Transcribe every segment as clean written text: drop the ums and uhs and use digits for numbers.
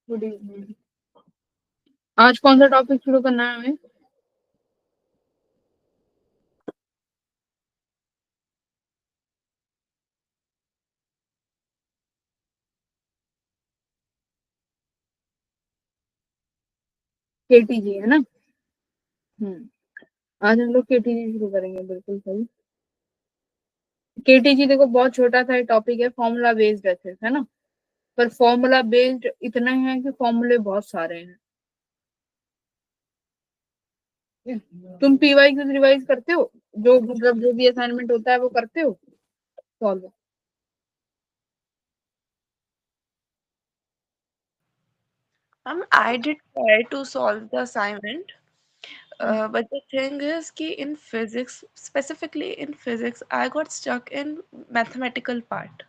Good evening. आज कौन सा टॉपिक शुरू करना है हमें? केटीजी है ना? आज हम लोग केटीजी शुरू करेंगे, बिल्कुल सही। केटीजी देखो बहुत छोटा सा टॉपिक है, फॉर्मूला बेस्ड है ना? पर फॉर्मूला बेस्ड इतना है कि फॉर्मूले बहुत सारे हैं। तुम पीवाई क्यूज रिवाइज करते हो? जो मतलब जो भी असाइनमेंट होता है वो करते हो solve? I did try to solve the assignment, but the thing is कि in physics, specifically in physics, I got stuck in mathematical part.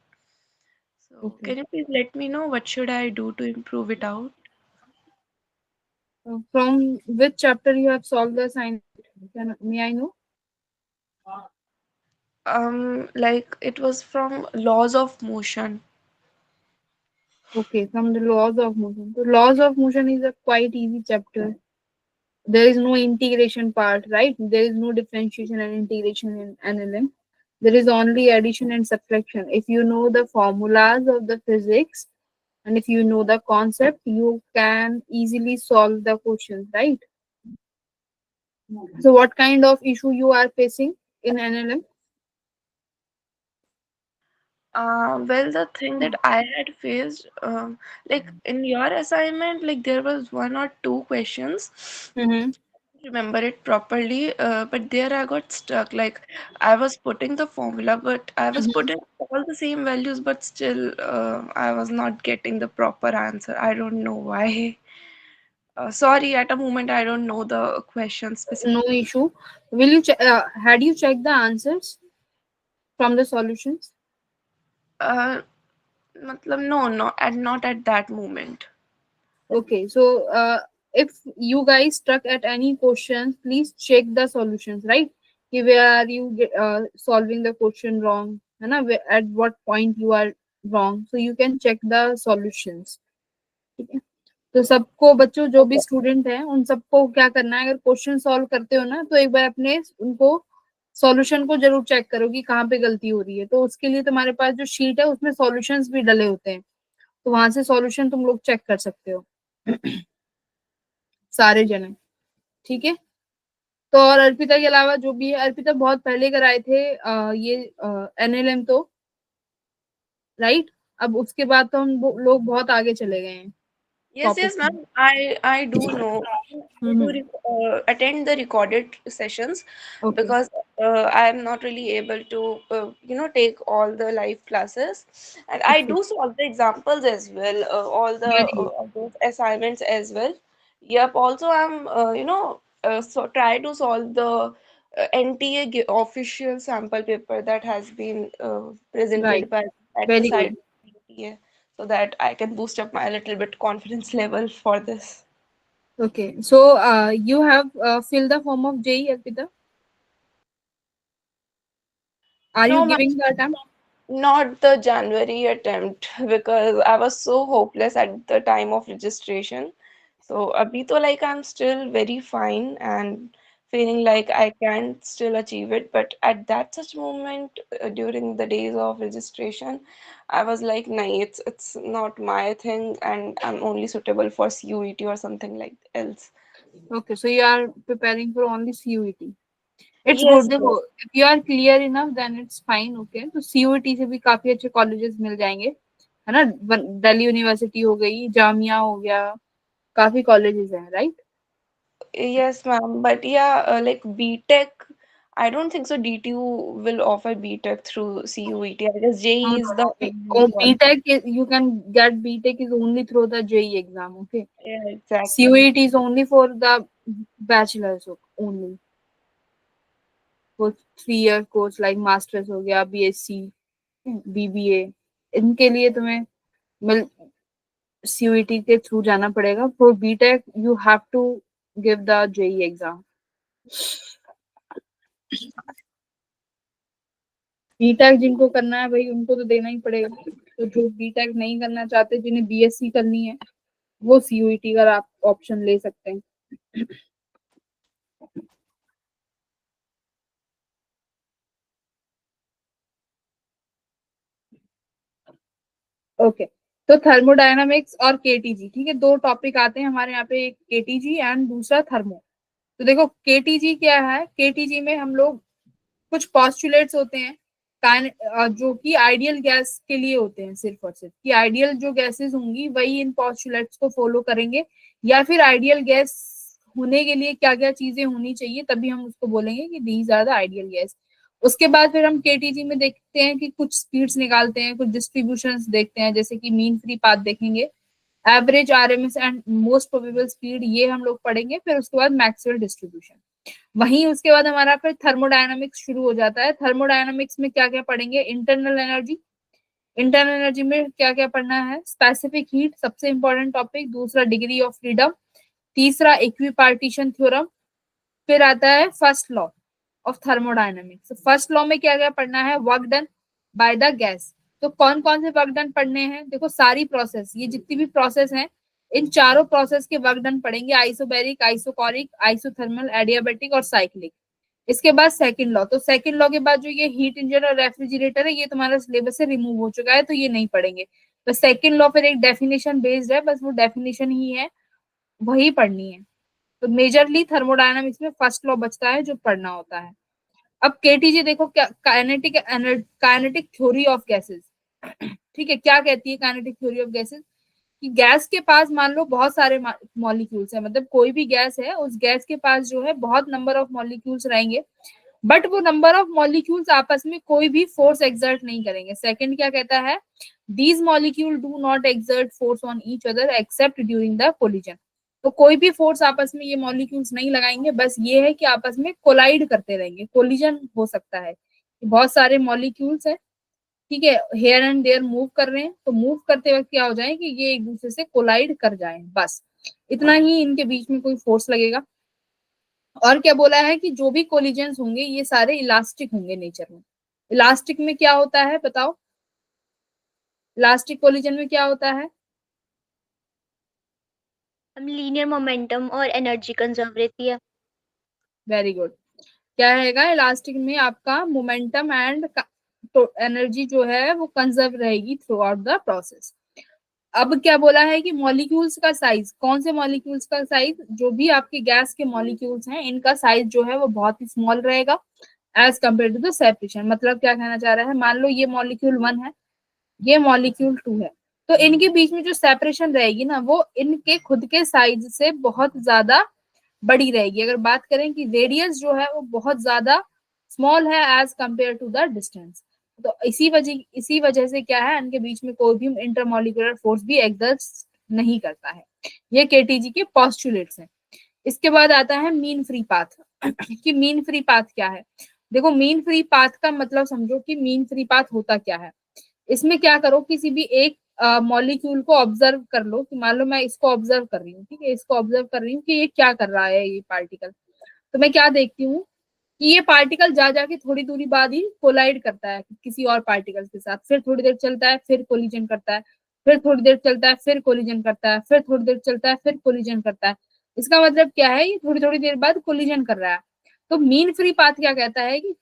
So okay. can you please let me know what should I do to improve it out? From which chapter you have solved the assignment? May I know? Like it was from laws of motion. Okay, from the laws of motion. So laws of motion is a quite easy chapter. There is no integration part, right? There is no differentiation and integration in NLM. There is only addition and subtraction. If you know the formulas of the physics and if you know the concept, you can easily solve the questions, right? So what kind of issue you are facing in NLM? Well, the thing that I had faced, like in your assignment, like there was one or two questions. Mm-hmm. Remember it properly, but there I got stuck. Like I was putting the formula, but I was Mm-hmm. putting all the same values, but still I was not getting the proper answer. I don't know why. Sorry, at a moment I don't know the question No specifically. issue. Will you had you checked the answers from the solutions? Uh, matlab, no, no, and not at that moment. Okay, so if you guys stuck at any questions, please check the solutions, right? कि where are you solving the question wrong, है ना? At what point you are wrong, so you can check the solutions. ठीक है? तो सबको बच्चों जो भी स्टूडेंट हैं उन सबको क्या करना है, अगर क्वेश्चन सॉल्व करते हो ना तो एक बार अपने उनको सॉल्यूशन को जरूर चेक करो कि कहाँ पे गलती हो रही है। तो उसके लिए तुम्हारे पास जो शीट है उसमें सॉल्यूशंस भी डले होते हैं, तो वहां से सॉल्यूशन तुम लोग चेक कर सकते हो सारे जने। ठीक है? तो और अर्पिता के अलावा जो भी है, अर्पिता बहुत पहले कराए थे ये एनएलएम तो, राइट? अब उसके बाद तो हम लोग बहुत आगे चले गए हैं Yes, टॉपिक yes, में। ma'am. I do know. I do hmm. attend the recorded sessions okay. because I am not really able to take all the live classes, and I okay, do solve the examples as well, all the very good. those assignments as well. Yep. Also, I'm so try to solve the NTA official sample paper that has been right, presented by at the very side good. of NTA, so that I can boost up my little bit confidence level for this. Okay, so you have filled the form of JEE, Arpita? Are you No, giving the attempt? not the January attempt because I was so hopeless at the time of registration. So abhi to like I'm still very fine and feeling like I can still achieve it. But at that such moment during the days of registration, I was like, nah, it's not my thing, and I'm only suitable for CUET or something like else. Okay, so you are preparing for only CUET. It's good. Yes, देखो, yes. If you are clear enough then it's fine. Okay, तो CUET से भी काफी अच्छे colleges मिल जाएंगे, है ना? Delhi university हो गई, जामिया हो गया, काफी कॉलेजेस हैं, right? Yes, ma'am. But yeah, like BTech, I don't think so. DTU will offer BTech through CUET. I guess No, JEE no, is no. the Oh, only one. BTech you can get BTech is only through the JEE exam. Okay, Yeah, exactly. CUET is only for the bachelors only, for 3 year course like masters हो गया, BSc, BBA, इनके लिए तुम्हें मिल CUET के through जाना पड़ेगा। For BTech you have to give the JEE exam. BTech जिनको करना है भाई उनको तो देना ही पड़ेगा। तो जो बीटेक नहीं करना चाहते, जिन्हें बीएससी करनी है, वो सीयूईटी का आप ऑप्शन ले सकते हैं। ओके, तो थर्मोडायनामिक्स और केटीजी, ठीक है, दो टॉपिक आते हैं हमारे यहाँ पे, एक केटीजी एंड दूसरा थर्मो। तो देखो केटीजी क्या है, केटीजी में हम लोग कुछ पॉस्टुलेट्स होते हैं जो कि आइडियल गैस के लिए होते हैं, सिर्फ और सिर्फ कि आइडियल जो गैसेस होंगी वही इन पॉस्टुलेट्स को फॉलो करेंगे, या फिर आइडियल गैस होने के लिए क्या क्या चीजें होनी चाहिए तभी हम उसको बोलेंगे कि these are the ideal gas. उसके बाद फिर हम केटीजी में देखते हैं कि कुछ स्पीड्स निकालते हैं, कुछ डिस्ट्रीब्यूशंस देखते हैं, जैसे कि मीन फ्री पाथ देखेंगे, average, RMS and most probable speed, ये हम लोग पढ़ेंगे। फिर उसके बाद मैक्सवेल डिस्ट्रीब्यूशन। वहीं उसके बाद हमारा फिर थर्मोडायनामिक्स शुरू हो जाता है। थर्मोडायनामिक्स में क्या क्या पढ़ेंगे, इंटरनल एनर्जी। इंटरनल एनर्जी में क्या क्या पढ़ना है, स्पेसिफिक हीट सबसे इंपॉर्टेंट टॉपिक, दूसरा डिग्री ऑफ फ्रीडम, तीसरा इक्विपार्टीशन थ्योरम, फिर आता है first law of thermodynamics. First law में क्या क्या पढ़ना है, work done by the gas. तो कौन कौन से वर्क डन पढ़ने हैं, देखो सारी प्रोसेस, ये जितनी भी प्रोसेस हैं, इन चारों प्रोसेस के वर्क डन पढ़ेंगे, आइसोबैरिक, आइसोकॉरिक, आइसोथर्मल, एडियाबैटिक और साइक्लिक। इसके बाद सेकंड लॉ, तो सेकंड लॉ के बाद जो ये हीट इंजन और रेफ्रिजरेटर है, ये तुम्हारा सिलेबस से रिमूव हो चुका है, तो ये नहीं पढ़ेंगे। तो सेकंड लॉ फिर एक डेफिनेशन बेस्ड है, बस वो डेफिनेशन ही है, वही पढ़नी है। तो मेजरली थर्मोडायनामिक्स में फर्स्ट लॉ बचता है जो पढ़ना होता है। अब केटीजी देखो, क्या काइनेटिक थ्योरी ऑफ गैसेस, ठीक है, क्या कहती है काइनेटिक थ्योरी ऑफ गैसेस, कि गैस के पास मान लो बहुत सारे मॉलिक्यूल्स हैं, मतलब कोई भी गैस है, उस गैस के पास जो है बहुत नंबर ऑफ मॉलिक्यूल्स रहेंगे, बट वो नंबर ऑफ मॉलिक्यूल्स आपस में कोई भी फोर्स एक्सर्ट नहीं करेंगे। सेकंड क्या कहता है, these molecule do not exert force on each other accept during the collision. तो कोई भी फोर्स आपस में ये मॉलिक्यूल्स नहीं लगाएंगे, बस ये है कि आपस में कोलाइड करते रहेंगे, कोलिजन हो सकता है। बहुत सारे मॉलिक्यूल्स है, ठीक है, हेयर एंड देयर मूव कर रहे हैं, तो मूव करते वक्त क्या हो जाए कि ये एक दूसरे से कोलाइड कर जाए, बस इतना ही इनके बीच में कोई फोर्स लगेगा। और क्या बोला है कि जो भी कोलिजन्स होंगे ये सारे इलास्टिक होंगे नेचर में। इलास्टिक में क्या होता है बताओ, इलास्टिक कोलिजन में क्या होता है? हम लीनियर मोमेंटम और एनर्जी कंजर्व रहती है। Very good. क्या रहेगा इलास्टिक में, आपका मोमेंटम एंड तो एनर्जी जो है वो कंजर्व रहेगी थ्रू आउट द प्रोसेस। अब क्या बोला है कि मॉलिक्यूल्स का साइज, कौन से मॉलिक्यूल्स का साइज, जो भी आपके गैस के मॉलिक्यूल्स हैं इनका साइज जो है वो बहुत ही स्मॉल रहेगा as compare to the separation. मतलब क्या कहना चाह रहा है, मान लो ये मॉलिक्यूल 1 है, ये मॉलिक्यूल 2 है, तो इनके बीच में जो सेपरेशन रहेगी ना, वो इनके खुद के साइज से बहुत ज्यादा बड़ी रहेगी। अगर बात करें कि रेडियस जो है वो बहुत ज्यादा स्मॉल है as compare to the distance. तो इसी वजह से क्या है, इनके बीच में कोई भी इंटरमोलिकुलर फोर्स भी एक्सर्ट नहीं करता है। ये केटीजी के पॉस्टुलेट्स हैं। इसके बाद आता है मीन फ्री पाथ कि मीन फ्री पाथ क्या है। देखो मीन फ्री पाथ का मतलब समझो कि मीन फ्री पाथ होता क्या है। इसमें क्या करो, किसी भी एक मॉलिक्यूल को ऑब्जर्व कर लो, कि मान लो मैं इसको ऑब्जर्व कर रही हूँ, ठीक है, इसको ऑब्जर्व कर रही हूँ कि ये क्या कर रहा है ये पार्टिकल। तो मैं क्या देखती हूँ कि ये पार्टिकल जा जाके थोड़ी दूरी बाद ही कोलाइड करता है किसी और पार्टिकल के साथ, फिर थोड़ी देर चलता है, फिर कोलिजन करता है, फिर थोड़ी देर चलता है, फिर कोलिजन करता है, फिर थोड़ी देर चलता है, फिर कोलिजन करता है। इसका मतलब क्या है, ये थोड़ी थोड़ी देर बाद कोलिजन कर रहा है। तो मीन फ्री पाथ क्या कहता है कि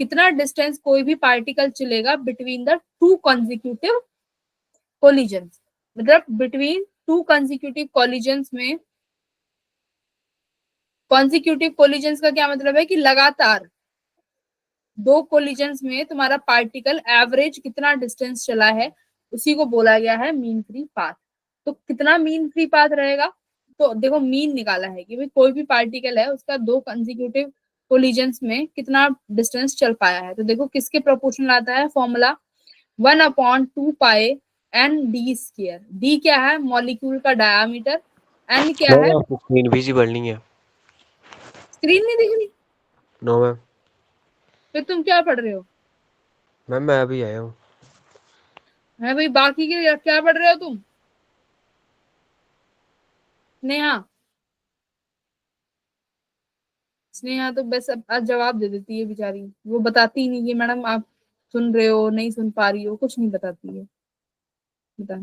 कितना डिस्टेंस कोई भी पार्टिकल चलेगा between the two consecutive collisions. मतलब बिटवीन टू कंसेक्यूटिव कोलिजन्स में, कॉन्सिक्यूटिव कोलिजन्स का क्या मतलब है कि लगातार दो कोलिजन्स में तुम्हारा पार्टिकल एवरेज कितना डिस्टेंस चला है, उसी को बोला गया है मीन फ्री पाथ। तो कितना मीन फ्री पाथ रहेगा, तो देखो मीन निकाला है कि भाई कोई भी पार्टिकल है उसका दो कंसेक्यूटिव कोलिजन्स में कितना डिस्टेंस चल पाया है। तो देखो किसके प्रोपोर्शनल आता है फॉर्मूला, 1/2 पाई एन डी स्क्र। डी क्या है, मॉलिक्यूल का डायामीटर, एन क्या मैम है, आपकी स्क्रीन विजिबल नहीं है। स्क्रीन नहीं दिख रही, नो मैम। फिर तुम क्या पढ़ रहे हो? मैम मैं अभी आया हूँ। है भाई, बाकी के क्या पढ़ रहे हो तुम? स्नेहा, स्नेहा तो बस अब आज जवाब दे देती है बेचारी, वो बताती ही नहीं है मैडम आप सुन रहे हो नहीं सुन पा रही हो, कुछ नहीं बताती है। बता,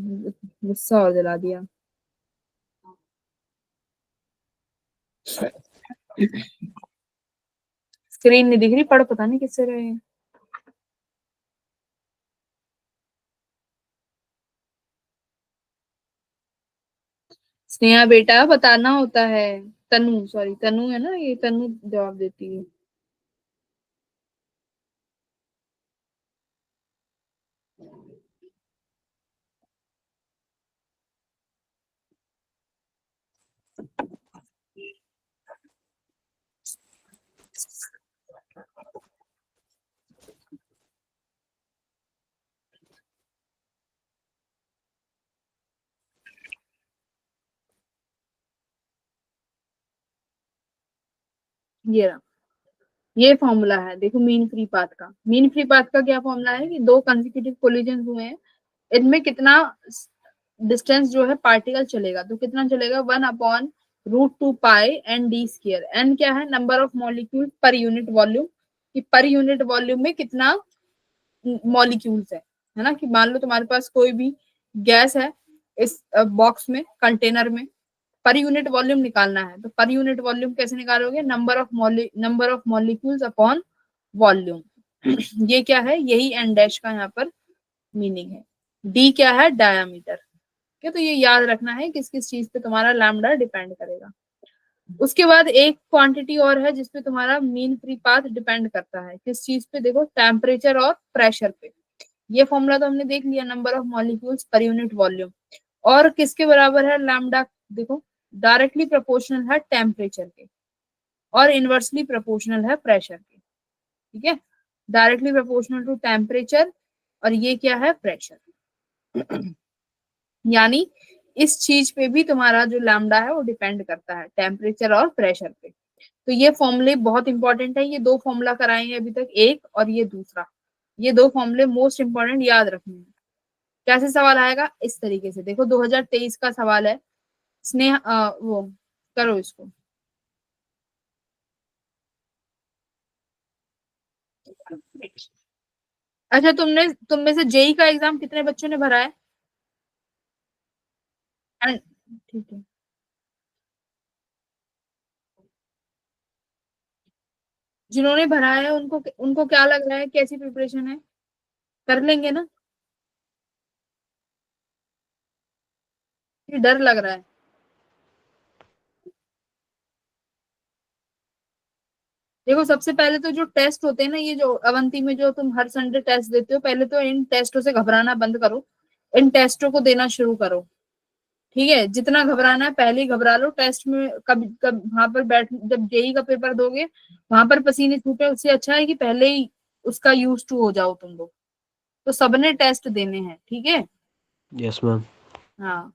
गुस्सा और दिला दिया। स्क्रीन नहीं दिख रही, पढ़ पता नहीं किससे रहे हैं। स्नेहा बेटा बताना होता है। तनु, सॉरी तनु है ना, ये तनु जवाब देती है। ये रहा, ये फॉर्मूला है देखो मीन फ्री पाथ का। मीन फ्री पाथ का क्या फॉर्मूला है कि दो कंसेक्यूटिव कोलिजन हुए हैं, इनमें कितना डिस्टेंस जो है पार्टिकल चलेगा, तो कितना चलेगा 1/√2 पाई एन डी स्क्वायर। एन क्या है, number of molecule per unit volume, कि पर यूनिट वॉल्यूम में कितना मॉलिक्यूल्स है ना। कि मान लो तुम्हारे पास कोई भी गैस है इस बॉक्स में, कंटेनर में, पर यूनिट वॉल्यूम निकालना है, तो पर यूनिट वॉल्यूम कैसे निकालोगे, number of molecules upon volume. ये क्या है, यही एन डैश का यहाँ पर मीनिंग है। डी क्या है, डायामीटर। क्या, तो ये याद रखना है किस किस चीज पे तुम्हारा लैम्डा डिपेंड करेगा। उसके बाद एक क्वांटिटी और है जिसपे तुम्हारा मीन फ्री पाथ डिपेंड करता है, किस चीज पे, देखो टेम्परेचर और प्रेशर पे। ये फॉर्मूला तो हमने देख लिया, number of molecules per unit volume. और किसके बराबर है लैम्डा, देखो डायरेक्टली प्रोपोर्शनल है टेम्परेचर के और इनवर्सली प्रोपोर्शनल है प्रेशर के। ठीक है, डायरेक्टली प्रोपोर्शनल टू टेम्परेचर और ये क्या है, प्रेशर। यानी इस चीज पे भी तुम्हारा जो लैम्डा है वो डिपेंड करता है, टेम्परेचर और प्रेशर पे। तो ये फॉर्मूले बहुत इंपॉर्टेंट है, ये दो फॉर्मूला कराए हैं अभी तक, एक और ये दूसरा। ये दो फॉर्मूले मोस्ट इंपॉर्टेंट याद रखने हैं। कैसे सवाल आएगा, इस तरीके से देखो, 2023 का सवाल है। स्नेह वो करो इसको। अच्छा, तुम में से जेई का एग्जाम कितने बच्चों ने भरा है? ठीक है, जिन्होंने भरा है उनको उनको क्या लग रहा है, कैसी प्रिपरेशन है, कर लेंगे ना? ये डर लग रहा है? देखो सबसे पहले तो जो टेस्ट होते हैं ना, ये जो अवंती में जो तुम हर संडे टेस्ट देते हो, पहले तो इन टेस्टों से घबराना बंद करो, इन टेस्टों को देना शुरू करो। ठीक है, जितना घबराना है पहले ही घबरा लो। टेस्ट में कब कब वहां पर बैठ, जब जेई का पेपर दोगे वहां पर पसीने छूटे, उससे अच्छा है कि पहले ही उसका यूज टू हो जाओ तुम लोग। तो सबने टेस्ट देने हैं, ठीक है। Yes ma'am. हाँ,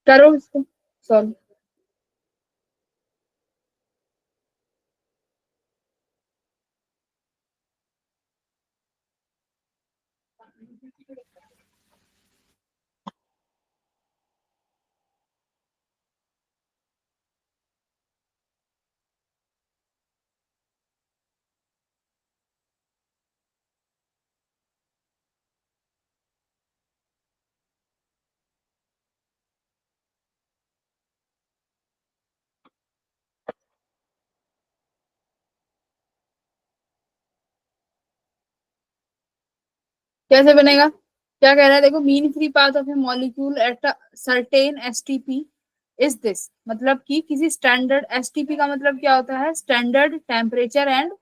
करो इसको सॉल्व। कैसे बनेगा, क्या कह रहा है देखो, mean free path of A molecule at a certain STP is this. मतलब कि किसी स्टैंडर्ड, एसटीपी का मतलब क्या होता है, स्टैंडर्ड टेम्परेचर एंड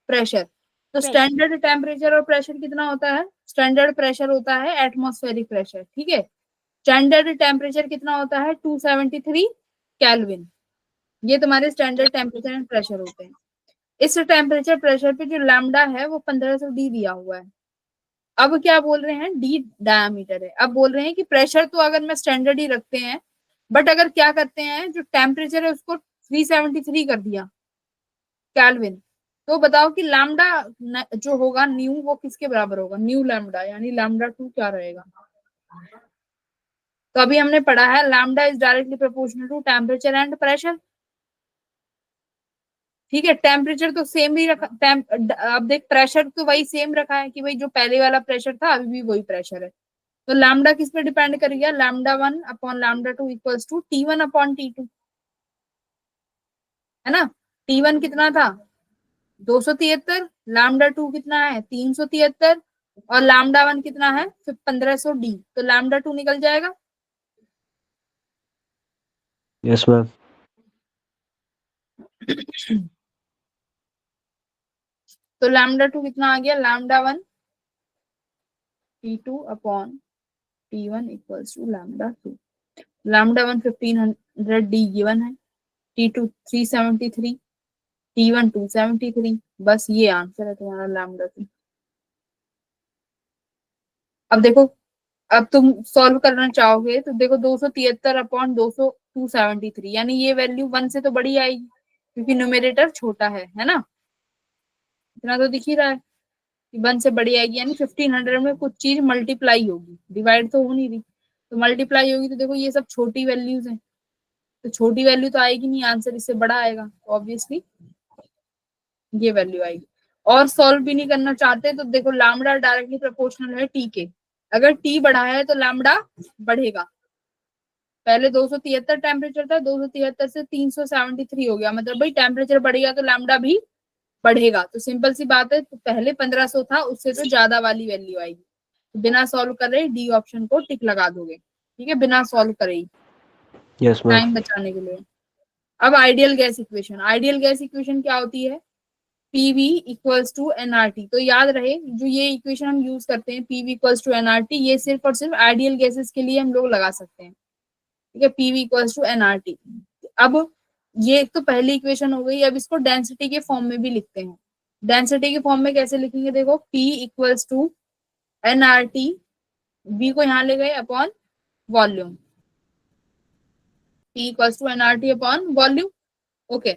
प्रेशर। तो प्रेशर। स्टैंडर्ड टेम्परेचर और प्रेशर कितना होता है, स्टैंडर्ड प्रेशर होता है एटमॉस्फेरिक प्रेशर, ठीक है। स्टैंडर्ड टेम्परेचर कितना होता है, 273 केल्विन। ये तुम्हारे स्टैंडर्ड टेम्परेचर एंड प्रेशर होते हैं। इस टेम्परेचर प्रेशर पे जो लैम्डा है वो 1500 डी दिया हुआ है। अब क्या बोल रहे हैं, डी डायमीटर है। अब बोल रहे हैं कि प्रेशर तो अगर मैं स्टैंडर्ड ही रखते हैं, बट अगर क्या करते हैं जो टेम्परेचर है उसको 373 कर दिया केल्विन, तो बताओ कि लैम्डा जो होगा न्यू वो किसके बराबर होगा, न्यू लैम्डा, यानी लैम्डा टू क्या रहेगा। तो अभी हमने पढ़ा है lambda is directly proportional to temperature and pressure. ठीक है, टेम्परेचर तो सेम ही रखा, अब देख प्रेशर तो वही सेम रखा है कि भाई जो पहले वाला प्रेशर था अभी भी वही प्रेशर है। तो लैम्डा किस पे डिपेंड करेगा, lambda one upon lambda two equals to T1 upon T2, है ना। T1 कितना था 273, लैम्डा टू कितना है 373, और लैम्डा वन कितना है फिर 1500 D, तो लैम्डा टू निकल जाएगा। Yes ma'am. तो लैम्डा टू कितना आ गया, lambda one T2 upon T1 equals to lambda two. Lambda one 1500 D given है, T2 373, T1 273, बस ये आंसर है तुम्हारा लैम्डा टू। अब देखो, अब तुम सॉल्व करना चाहोगे तो देखो 273 अपॉन 273, यानी ये वैल्यू वन से तो बड़ी आएगी क्योंकि न्यूमेरेटर छोटा है ना, इतना तो दिख ही रहा है कि वन से बड़ी आएगी, यानी 1500 में कुछ चीज मल्टीप्लाई होगी, डिवाइड तो हो नहीं रही, तो मल्टीप्लाई होगी। तो देखो ये सब छोटी वैल्यूज हैं, तो छोटी वैल्यू तो आएगी नहीं, आंसर इससे बड़ा आएगा, तो ऑब्वियसली ये वैल्यू आएगी। और सॉल्व भी नहीं करना चाहते तो देखो लैम्डा डायरेक्टली प्रोपोर्शनल है टी के, अगर टी बढ़ा है तो लैम्डा बढ़ेगा। पहले 273 टेम्परेचर था, 273 से 373 हो गया, मतलब भाई टेम्परेचर बढ़ेगा तो लैम्डा भी बढ़ेगा। तो सिंपल सी बात है, तो पहले 1500 था उससे तो ज्यादा वाली वैल्यू आएगी। तो बिना सॉल्व करे डी ऑप्शन को टिक लगा दोगे, ठीक है, बिना सॉल्व करे ही, यस मैम। टाइम बचाने के लिए। अब ideal gas equation, ideal gas equation क्या होती है, पीवी इक्वल्स टू एनआरटी। तो याद रहे जो ये इक्वेशन हम यूज करते हैं पीवी इक्वल्स टू एनआरटी, ये सिर्फ और सिर्फ आइडियल गैसेस के लिए हम लोग लगा सकते हैं, ठीक है, पीवी इक्वल्स टू एनआरटी। अब ये एक तो पहली इक्वेशन हो गई, अब इसको डेंसिटी के फॉर्म में भी लिखते हैं। डेंसिटी के फॉर्म में कैसे लिखेंगे, देखो P equals to NRT, V को यहाँ ले गए upon volume, P equals to NRT upon volume. Okay,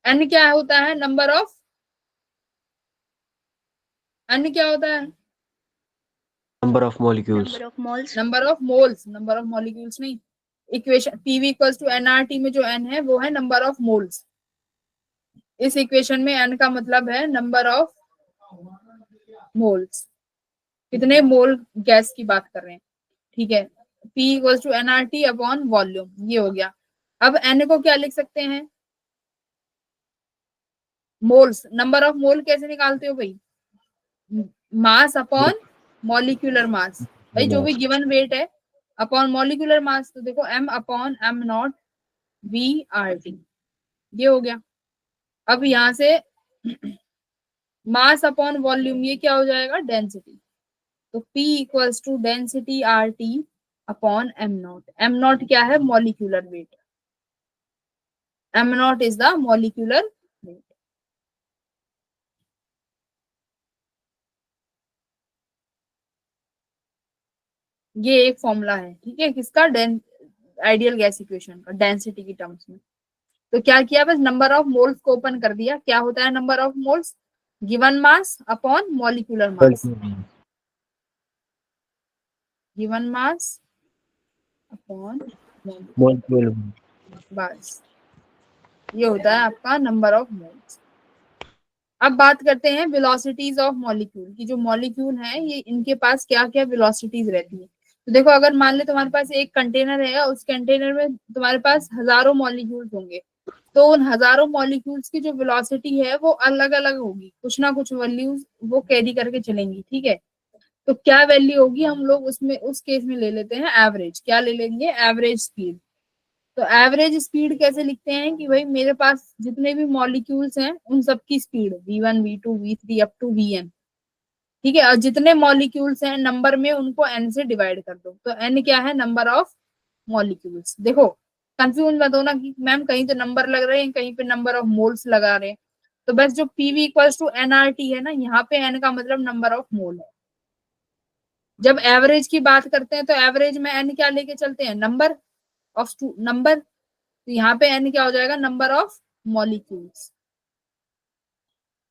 N क्या होता है, नंबर ऑफ, एन क्या होता है, number of molecules. Number of moles. Number of moles, number of molecules नहीं। Equation PV equals to NRT में जो एन है वो है नंबर ऑफ मोल्स। इस इक्वेशन में एन का मतलब है नंबर ऑफ मोल्स, कितने मोल गैस की बात कर रहे हैं, ठीक है। P equals to NRT upon volume, ये हो गया। अब एन को क्या लिख सकते हैं, मोल्स, नंबर ऑफ मोल कैसे निकालते हो भाई, मास अपॉन मॉलिक्यूलर मास, भाई जो भी गिवन वेट है अपॉन मॉलिक्यूलर मास, तो देखो m upon m naught V R T, ये हो गया। अब यहां से मास अपॉन वॉल्यूम, ये क्या हो जाएगा, डेंसिटी। तो P equals to density R T upon M naught, M naught क्या है, molecular weight, M naught is the molecular weight. ये एक फॉर्मूला है, ठीक है, किसका, आइडियल गैस इक्वेशन का, डेंसिटी की टर्म्स में। तो क्या किया, बस नंबर ऑफ मोल्स को ओपन कर दिया, क्या होता है number of moles, given mass upon molecular mass, given mass upon molecule. बस ये होता है आपका नंबर ऑफ मोल्स। अब बात करते हैं वेलोसिटीज ऑफ मॉलिक्यूल की, जो मॉलिक्यूल है ये इनके पास क्या क्या वेलोसिटीज रहती है। तो देखो अगर मान ले तुम्हारे पास एक कंटेनर है, उस कंटेनर में तुम्हारे पास हजारों मॉलिक्यूल्स होंगे, तो उन हजारों मॉलिक्यूल्स की जो वेलोसिटी है वो अलग अलग होगी, कुछ ना कुछ वैल्यूज वो कैरी करके चलेंगी, ठीक है। तो क्या वैल्यू होगी, हम लोग उसमें उस केस में ले लेते हैं एवरेज, क्या ले लेंगे, एवरेज स्पीड। तो एवरेज स्पीड कैसे लिखते हैं कि भाई मेरे पास जितने भी मॉलिक्यूल्स हैं उन सबकी speed v1 v2 v3 up to vn, ठीक है, और जितने मॉलिक्यूल्स हैं नंबर में उनको n से डिवाइड कर दो, तो n क्या है, नंबर ऑफ मॉलिक्यूल्स। देखो कंफ्यूज मत होना कि मैम कहीं तो नंबर लग रहे हैं कहीं पे नंबर ऑफ मोल्स लगा रहे हैं, तो बस जो पीवी इक्वल्स टू एनआरटी है ना, यहाँ पे n का मतलब नंबर ऑफ मोल है, जब एवरेज की बात करते हैं तो एवरेज में एन क्या लेके चलते हैं, नंबर ऑफ नंबर, तो यहाँ पे एन क्या हो जाएगा, नंबर ऑफ मॉलिक्यूल्स।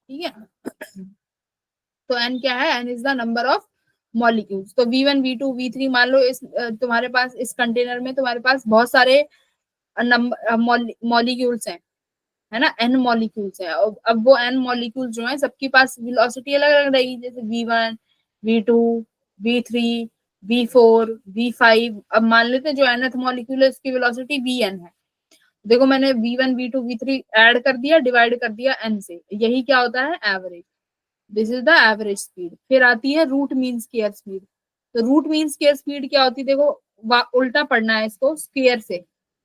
ठीक है, तो एन क्या है, N is the number of molecules. तो V1 V2 V3 मान लो इस तुम्हारे पास इस कंटेनर में तुम्हारे पास बहुत सारे नंबर मॉलिक्यूल्स हैं, है ना, एन मॉलिक्यूल्स है। अब वो एन मॉलिक्यूल जो है सबके पास वेलोसिटी अलग अलग रहेगी, जैसे V1 V2 V3 V4 V5। अब मान लेते हैं जो nth मॉलिक्यूल है उसकी वेलोसिटी Vn है। देखो मैंने V1 V2 V3 ऐड कर दिया, डिवाइड कर दिया n से, यही क्या होता है, average. This is the average speed. फिर आती है रूट मीन स्क्वायर स्पीड। तो रूट मीन स्क्वायर स्पीड क्या होती है, देखो उल्टा पढ़ना है इसको स्क्वायर से,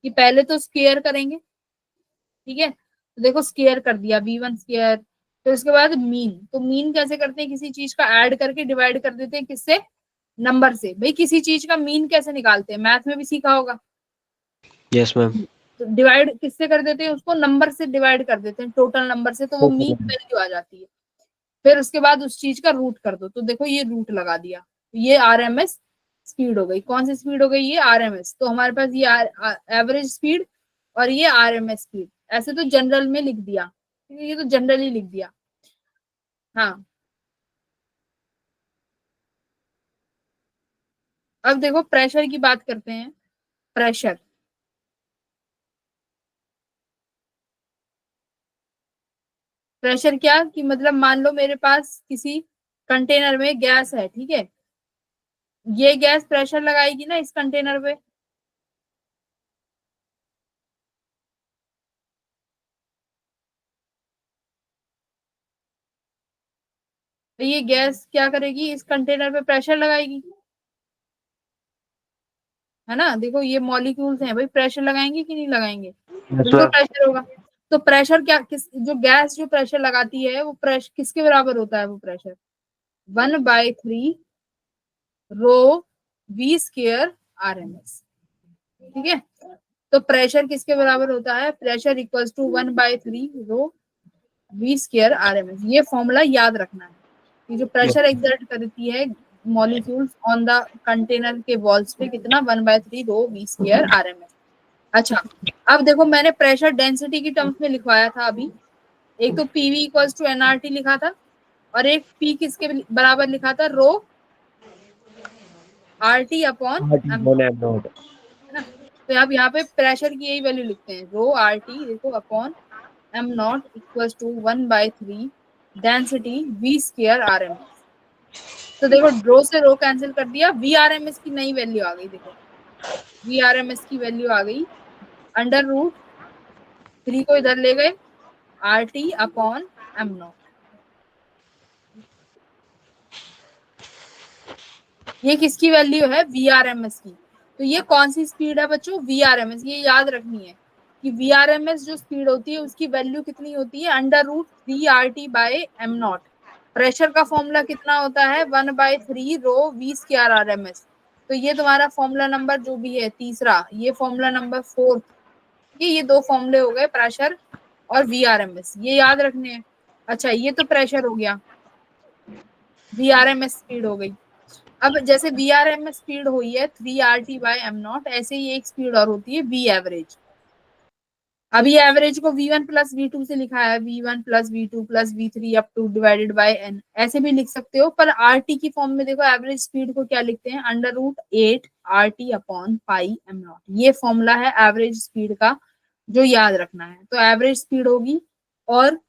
कि पहले तो स्क्वायर करेंगे, ठीक है, तो देखो स्क्वायर कर दिया V1 स्क्वायर, फिर उसके बाद मीन। तो मीन कैसे करते हैं, किसी चीज का ऐड करके डिवाइड कर देते हैं, किससे, नंबर से। भाई किसी चीज का मीन कैसे निकालते हैं, मैथ में भी सीखा होगा। Yes ma'am. तो डिवाइड किससे कर देते हैं, उसको नंबर से डिवाइड कर देते हैं, टोटल नंबर से, तो वो मीन वैल्यू आ जाती है। फिर उसके बाद उस चीज का रूट कर दो, तो देखो ये रूट लगा दिया, तो ये आरएमएस स्पीड हो गई। कौन सी स्पीड हो गई, ये आरएमएस। तो हमारे पास ये एवरेज स्पीड और ये आरएमएस स्पीड। ऐसे तो जनरल में लिख दिया, ठीक है, ये तो जनरली लिख दिया। हाँ, अब देखो प्रेशर की बात करते हैं। प्रेशर, प्रेशर क्या कि मतलब मान लो मेरे पास किसी कंटेनर में गैस है, ठीक है, ये गैस प्रेशर लगाएगी ना इस कंटेनर पे, तो ये गैस क्या करेगी, इस कंटेनर पे प्रेशर लगाएगी, है ना। देखो ये मॉलिक्यूल्स हैं भाई, प्रेशर लगाएंगे कि नहीं लगाएंगे, यस बिल्कुल मैम। प्रेशर होगा। तो प्रेशर क्या, किस जो गैस जो प्रेशर लगाती है वो प्रेशर किसके बराबर होता है, वो pressure 1/3 rho V square RMS। ठीक है, तो प्रेशर किसके बराबर होता है, pressure equals to 1/3 rho V square RMS। ये फॉर्मूला याद रखना है कि जो प्रेशर एक्सर्ट करती है मॉलिक्यूल्स ऑन द कंटेनर के वॉल्स पे, कितना, 1/3 रो V स्क्वायर RMS। अच्छा, अब देखो मैंने प्रेशर डेंसिटी की टर्म्स में लिखवाया था अभी। एक तो PV इक्वल्स टू nRT लिखा था, और एक P किसके बराबर लिखा था, रो RT अपॉन M, है ना। तो आप यहाँ पे प्रेशर की यही वैल्यू लिखते हैं, रो RT देखो upon M0 equals to 1/3 density V square RMS। तो देखो रो से रो कैंसिल कर दिया, VRMS की नई वैल्यू आ गई। देखो VRMS की वैल्यू आ गई, अंडर रूट 3 को इधर ले गए, RT अपॉन M0। ये किसकी वैल्यू है, VRMS की। तो ये कौन सी स्पीड है बच्चों, VRMS। ये याद रखनी है कि VRMS जो स्पीड होती है उसकी वैल्यू कितनी होती है, अंडर रूट 3RT/M0। प्रेशर का फॉर्मूला कितना होता है, 1/3 रो V स्क्वायर RMS। तो ये तुम्हारा फॉर्मूला नंबर जो भी है तीसरा, ये फॉर्मूला नंबर 4, ये दो फॉर्मूले हो गए, प्रेशर और VRMS, ये याद रखने हैं। अच्छा, ये तो प्रेशर हो गया, VRMS स्पीड हो गई। अब जैसे VRMS स्पीड हुई है 3RT/M0, ऐसे ही एक स्पीड और होती है V एवरेज। अभी एवरेज को V1 प्लस V2 से लिखा है, V1 plus V2 plus V3 up two divided by n, ऐसे भी लिख सकते हो। पर RT की फॉर्म में देखो एवरेज स्पीड को क्या लिखते हैं, अंडर रूट 8 RT अपॉन पाई M0। ये फॉर्मूला है एवरेज स्पीड का, जो याद रखना है। तो एवरेज स्पीड होगी और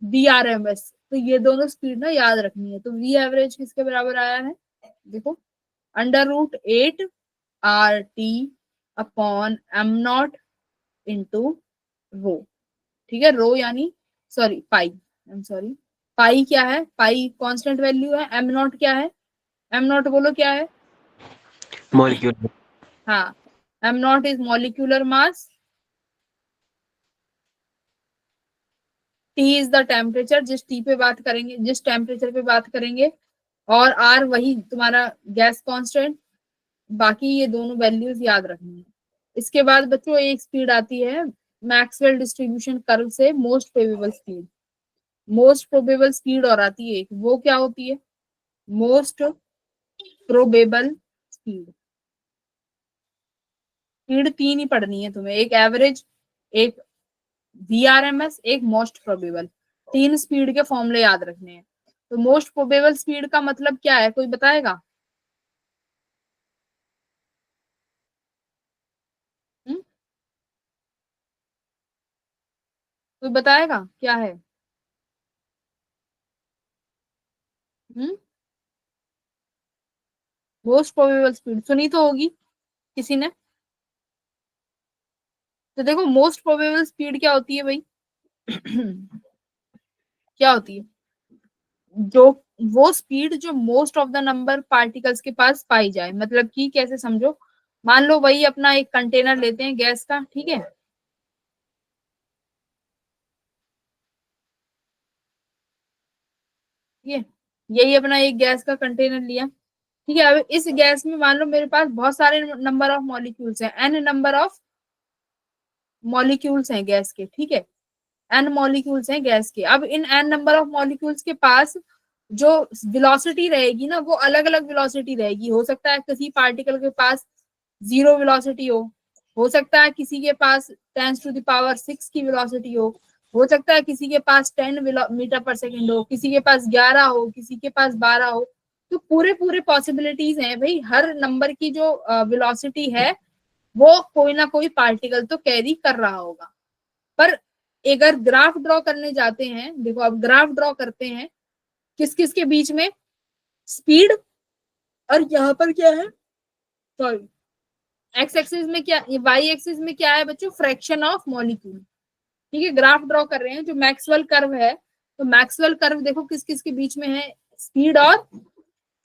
VRMS, तो ये दोनों स्पीड ना याद रखनी है। तो V एवरेज किसके बराबर आया है, देखो under root 8 RT upon M0 into rho. ठीक है, रो यानी sorry pi, I am sorry, pi क्या है, पाई कांस्टेंट वैल्यू है, M0 क्या है, M0 बोलो क्या है, मॉलिक्यूल। हाँ, M0 is molecular mass, T is the temperature, जिस T पे बात करेंगे, जिस टेम्परेचर पे बात करेंगे, और R वही तुम्हारा गैस कांस्टेंट। बाकी ये दोनों वैल्यूज याद रखनी है। इसके बाद बच्चों एक स्पीड आती है मैक्सवेल डिस्ट्रीब्यूशन कर्व से, most probable speed. Most probable speed और आती है एक, वो क्या होती है, मोस्ट प्रोबेबल स्पीड। स्पीड तीन ही पढ़नी है तुम्हें, एक एवरेज, एक वीआरएमएस, एक मोस्ट प्रोबेबल। तीन स्पीड के फॉर्मूले याद रखने हैं। तो मोस्ट प्रोबेबल स्पीड का मतलब क्या है, कोई बताएगा? हम्म? कोई बताएगा क्या है? हम्म? मोस्ट प्रोबेबल स्पीड सुनी तो होगी किसी ने। तो देखो मोस्ट प्रोबेबल स्पीड क्या होती है भाई? क्या होती है? जो वो स्पीड जो most of the number particles के पास पाई जाए। मतलब कि कैसे समझो, मान लो वही अपना एक कंटेनर लेते हैं गैस का, ठीक है? ये यही अपना एक गैस का कंटेनर लिया, ठीक है? अब इस गैस में मान लो मेरे पास बहुत सारे नंबर ऑफ मॉलिक्यूल्स हैं, एन नंबर ऑफ मॉलिक्यूल्स हैं गैस के, ठीक है? एन मॉलिक्यूल्स हैं गैस के। अब in an number of molecules के पास जो वेलोसिटी रहेगी ना, वो अलग अलग वेलोसिटी रहेगी। हो सकता है किसी पार्टिकल के पास 0 वेलोसिटी हो सकता है किसी के पास 10⁶ की वेलोसिटी हो सकता है किसी के पास 10 मीटर पर सेकेंड हो, किसी के पास 11 हो, किसी के पास 12 हो। तो पूरे पूरे पॉसिबिलिटीज हैं भाई, हर नंबर की जो वेलोसिटी है वो कोई ना कोई पार्टिकल तो कैरी कर रहा होगा। पर अगर ग्राफ ड्रॉ करने जाते हैं, देखो अब ग्राफ ड्रॉ करते हैं किस किस के बीच में, स्पीड, और यहाँ पर क्या है, सॉरी, एक्स एक्सिस में क्या, वाई एक्सिस में क्या है बच्चों, फ्रैक्शन ऑफ मॉलिक्यूल। ठीक है, ग्राफ ड्रॉ कर रहे हैं जो मैक्सवेल कर्व है। तो मैक्सवेल कर्व देखो किस किस के बीच में है, स्पीड और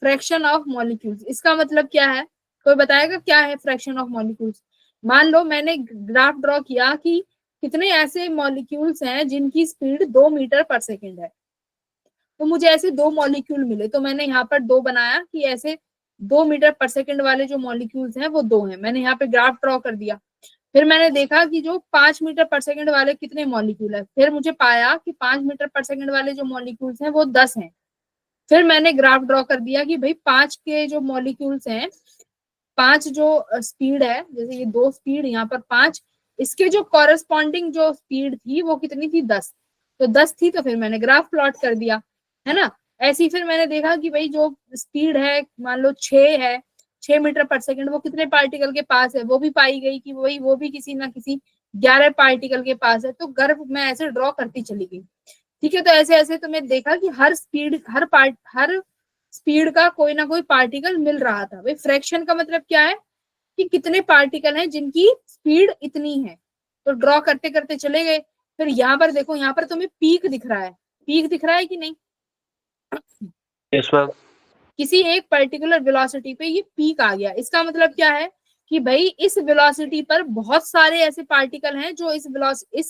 फ्रैक्शन ऑफ मॉलिक्यूल्स। इसका मतलब क्या है, कोई बताएगा क्या है फ्रैक्शन ऑफ मॉलिक्यूल्स? मान लो मैंने ग्राफ ड्रॉ किया कि कितने ऐसे मॉलिक्यूल्स हैं जिनकी स्पीड 2 मीटर पर सेकेंड है। तो मुझे ऐसे दो मॉलिक्यूल मिले, तो मैंने यहाँ पर दो बनाया कि ऐसे 2 मीटर पर सेकेंड वाले जो मॉलिक्यूल्स हैं वो दो हैं। मैंने यहाँ पे ग्राफ ड्रॉ कर दिया। फिर मैंने देखा कि जो 5 मीटर पर सेकेंड वाले कितने मॉलिक्यूल है, फिर मुझे पाया कि 5 मीटर पर सेकेंड वाले जो मॉलिक्यूल्स हैं वो 10 हैं। फिर मैंने ग्राफ ड्रॉ कर दिया कि भाई 5 के जो मॉलिक्यूल्स हैं, 5 जो स्पीड है, जैसे ये दो स्पीड, यहाँ पर 5, इसके जो कॉरेस्पॉन्डिंग जो स्पीड थी वो कितनी थी, 10। तो 10 थी, तो फिर मैंने ग्राफ प्लॉट कर दिया, है ना? ऐसे ही फिर मैंने देखा कि भाई जो स्पीड है मान लो 6 है, 6 मीटर पर सेकेंड, वो कितने पार्टिकल के पास है, वो भी पाई गई कि वही वो भी किसी ना किसी 11 पार्टिकल के पास है। तो गर्व मैं ऐसे ड्रॉ करती चली गई। ठीक है, तो ऐसे ऐसे तो मैं देखा कि हर स्पीड का कोई ना कोई पार्टिकल मिल रहा था। भाई फ्रैक्शन का मतलब क्या है कि कितने पार्टिकल हैं जिनकी स्पीड इतनी है। तो ड्रॉ करते करते चले गए। फिर यहाँ पर देखो, यहाँ पर तुम्हें पीक दिख रहा है, पीक दिख रहा है कि नहीं? Yes, ma'am. किसी एक पर्टिकुलर वेलोसिटी पे ये पीक आ गया। इसका मतलब क्या है कि भाई इस वेलोसिटी पर बहुत सारे ऐसे पार्टिकल हैं जो इस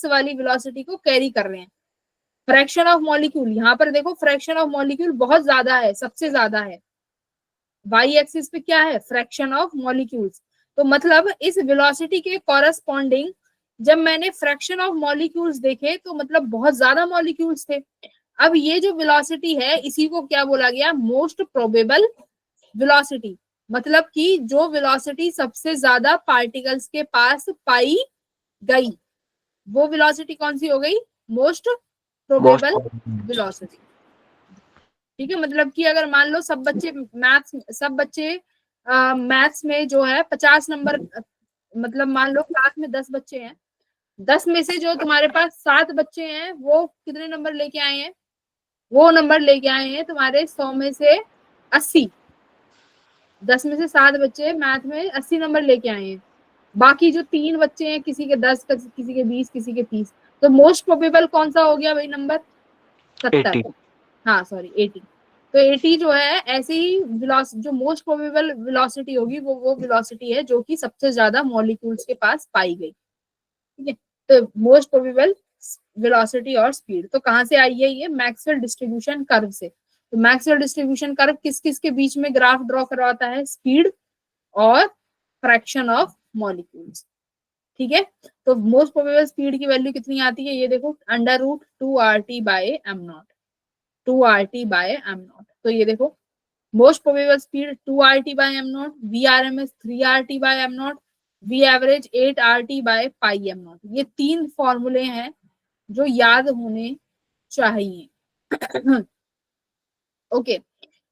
वाली वेलोसिटी को कैरी कर रहे हैं। फ्रैक्शन ऑफ मॉलिक्यूल, यहाँ पर देखो फ्रैक्शन ऑफ मॉलिक्यूल बहुत ज्यादा है, सबसे ज्यादा है। वाई एक्सिस पे क्या है, फ्रैक्शन ऑफ मॉलिक्यूल्स। तो मतलब इस वेलोसिटी के कॉरेस्पॉन्डिंग जब मैंने फ्रैक्शन ऑफ मॉलिक्यूल्स देखे तो मतलब बहुत ज्यादा मॉलिक्यूल्स थे। अब ये जो वेलोसिटी है इसी को क्या बोला गया, मोस्ट प्रोबेबल वेलोसिटी। मतलब कि जो वेलोसिटी सबसे ज्यादा पार्टिकल्स के पास पाई गई, वो वेलोसिटी कौन सी हो गई, most Most probable probably. Velocity. ठीक है, मतलब कि अगर मान लो सब बच्चे मैथ्स में जो है 50 नंबर, मतलब मान लो क्लास में 10 बच्चे हैं, 10 में से जो तुम्हारे पास 7 बच्चे हैं वो कितने नंबर लेके आए हैं, वो नंबर लेके आए हैं तुम्हारे 100 में से 80। 10 में से 7 बच्चे मैथ में 80 नंबर लेके आए हैं। बाकी जो 3 बच्चे हैं, किसी के 10, किसी के 20, किसी के 30। तो मोस्ट प्रोबेबल कौन सा हो गया भाई नंबर, 70। 80. हाँ सॉरी 80। तो 80 जो है ऐसे ही जो मोस्ट प्रोबेबल वेलोसिटी होगी वो वेलोसिटी है जो कि सबसे ज्यादा मॉलिक्यूल्स के पास पाई गई। ठीक है, तो मोस्ट प्रोबेबल वेलोसिटी और स्पीड तो कहाँ से आई है, ये मैक्सवेल डिस्ट्रीब्यूशन कर्व से। तो मैक्सवेल डिस्ट्रीब्यूशन कर्व किस किस के बीच में ग्राफ ड्रॉ करवाता है, स्पीड और फ्रैक्शन ऑफ मॉलिक्यूल्स। ठीक है, तो मोस्ट प्रोबेबल स्पीड की वैल्यू कितनी आती है, ये देखो √2 RT/m0, 2 RT/m0। तो ये देखो most probable speed 2 RT by m not, VRMS 3 RT by m not, V average 8 RT by pi m not. ये 3 फॉर्मूले हैं जो याद होने चाहिए। ओके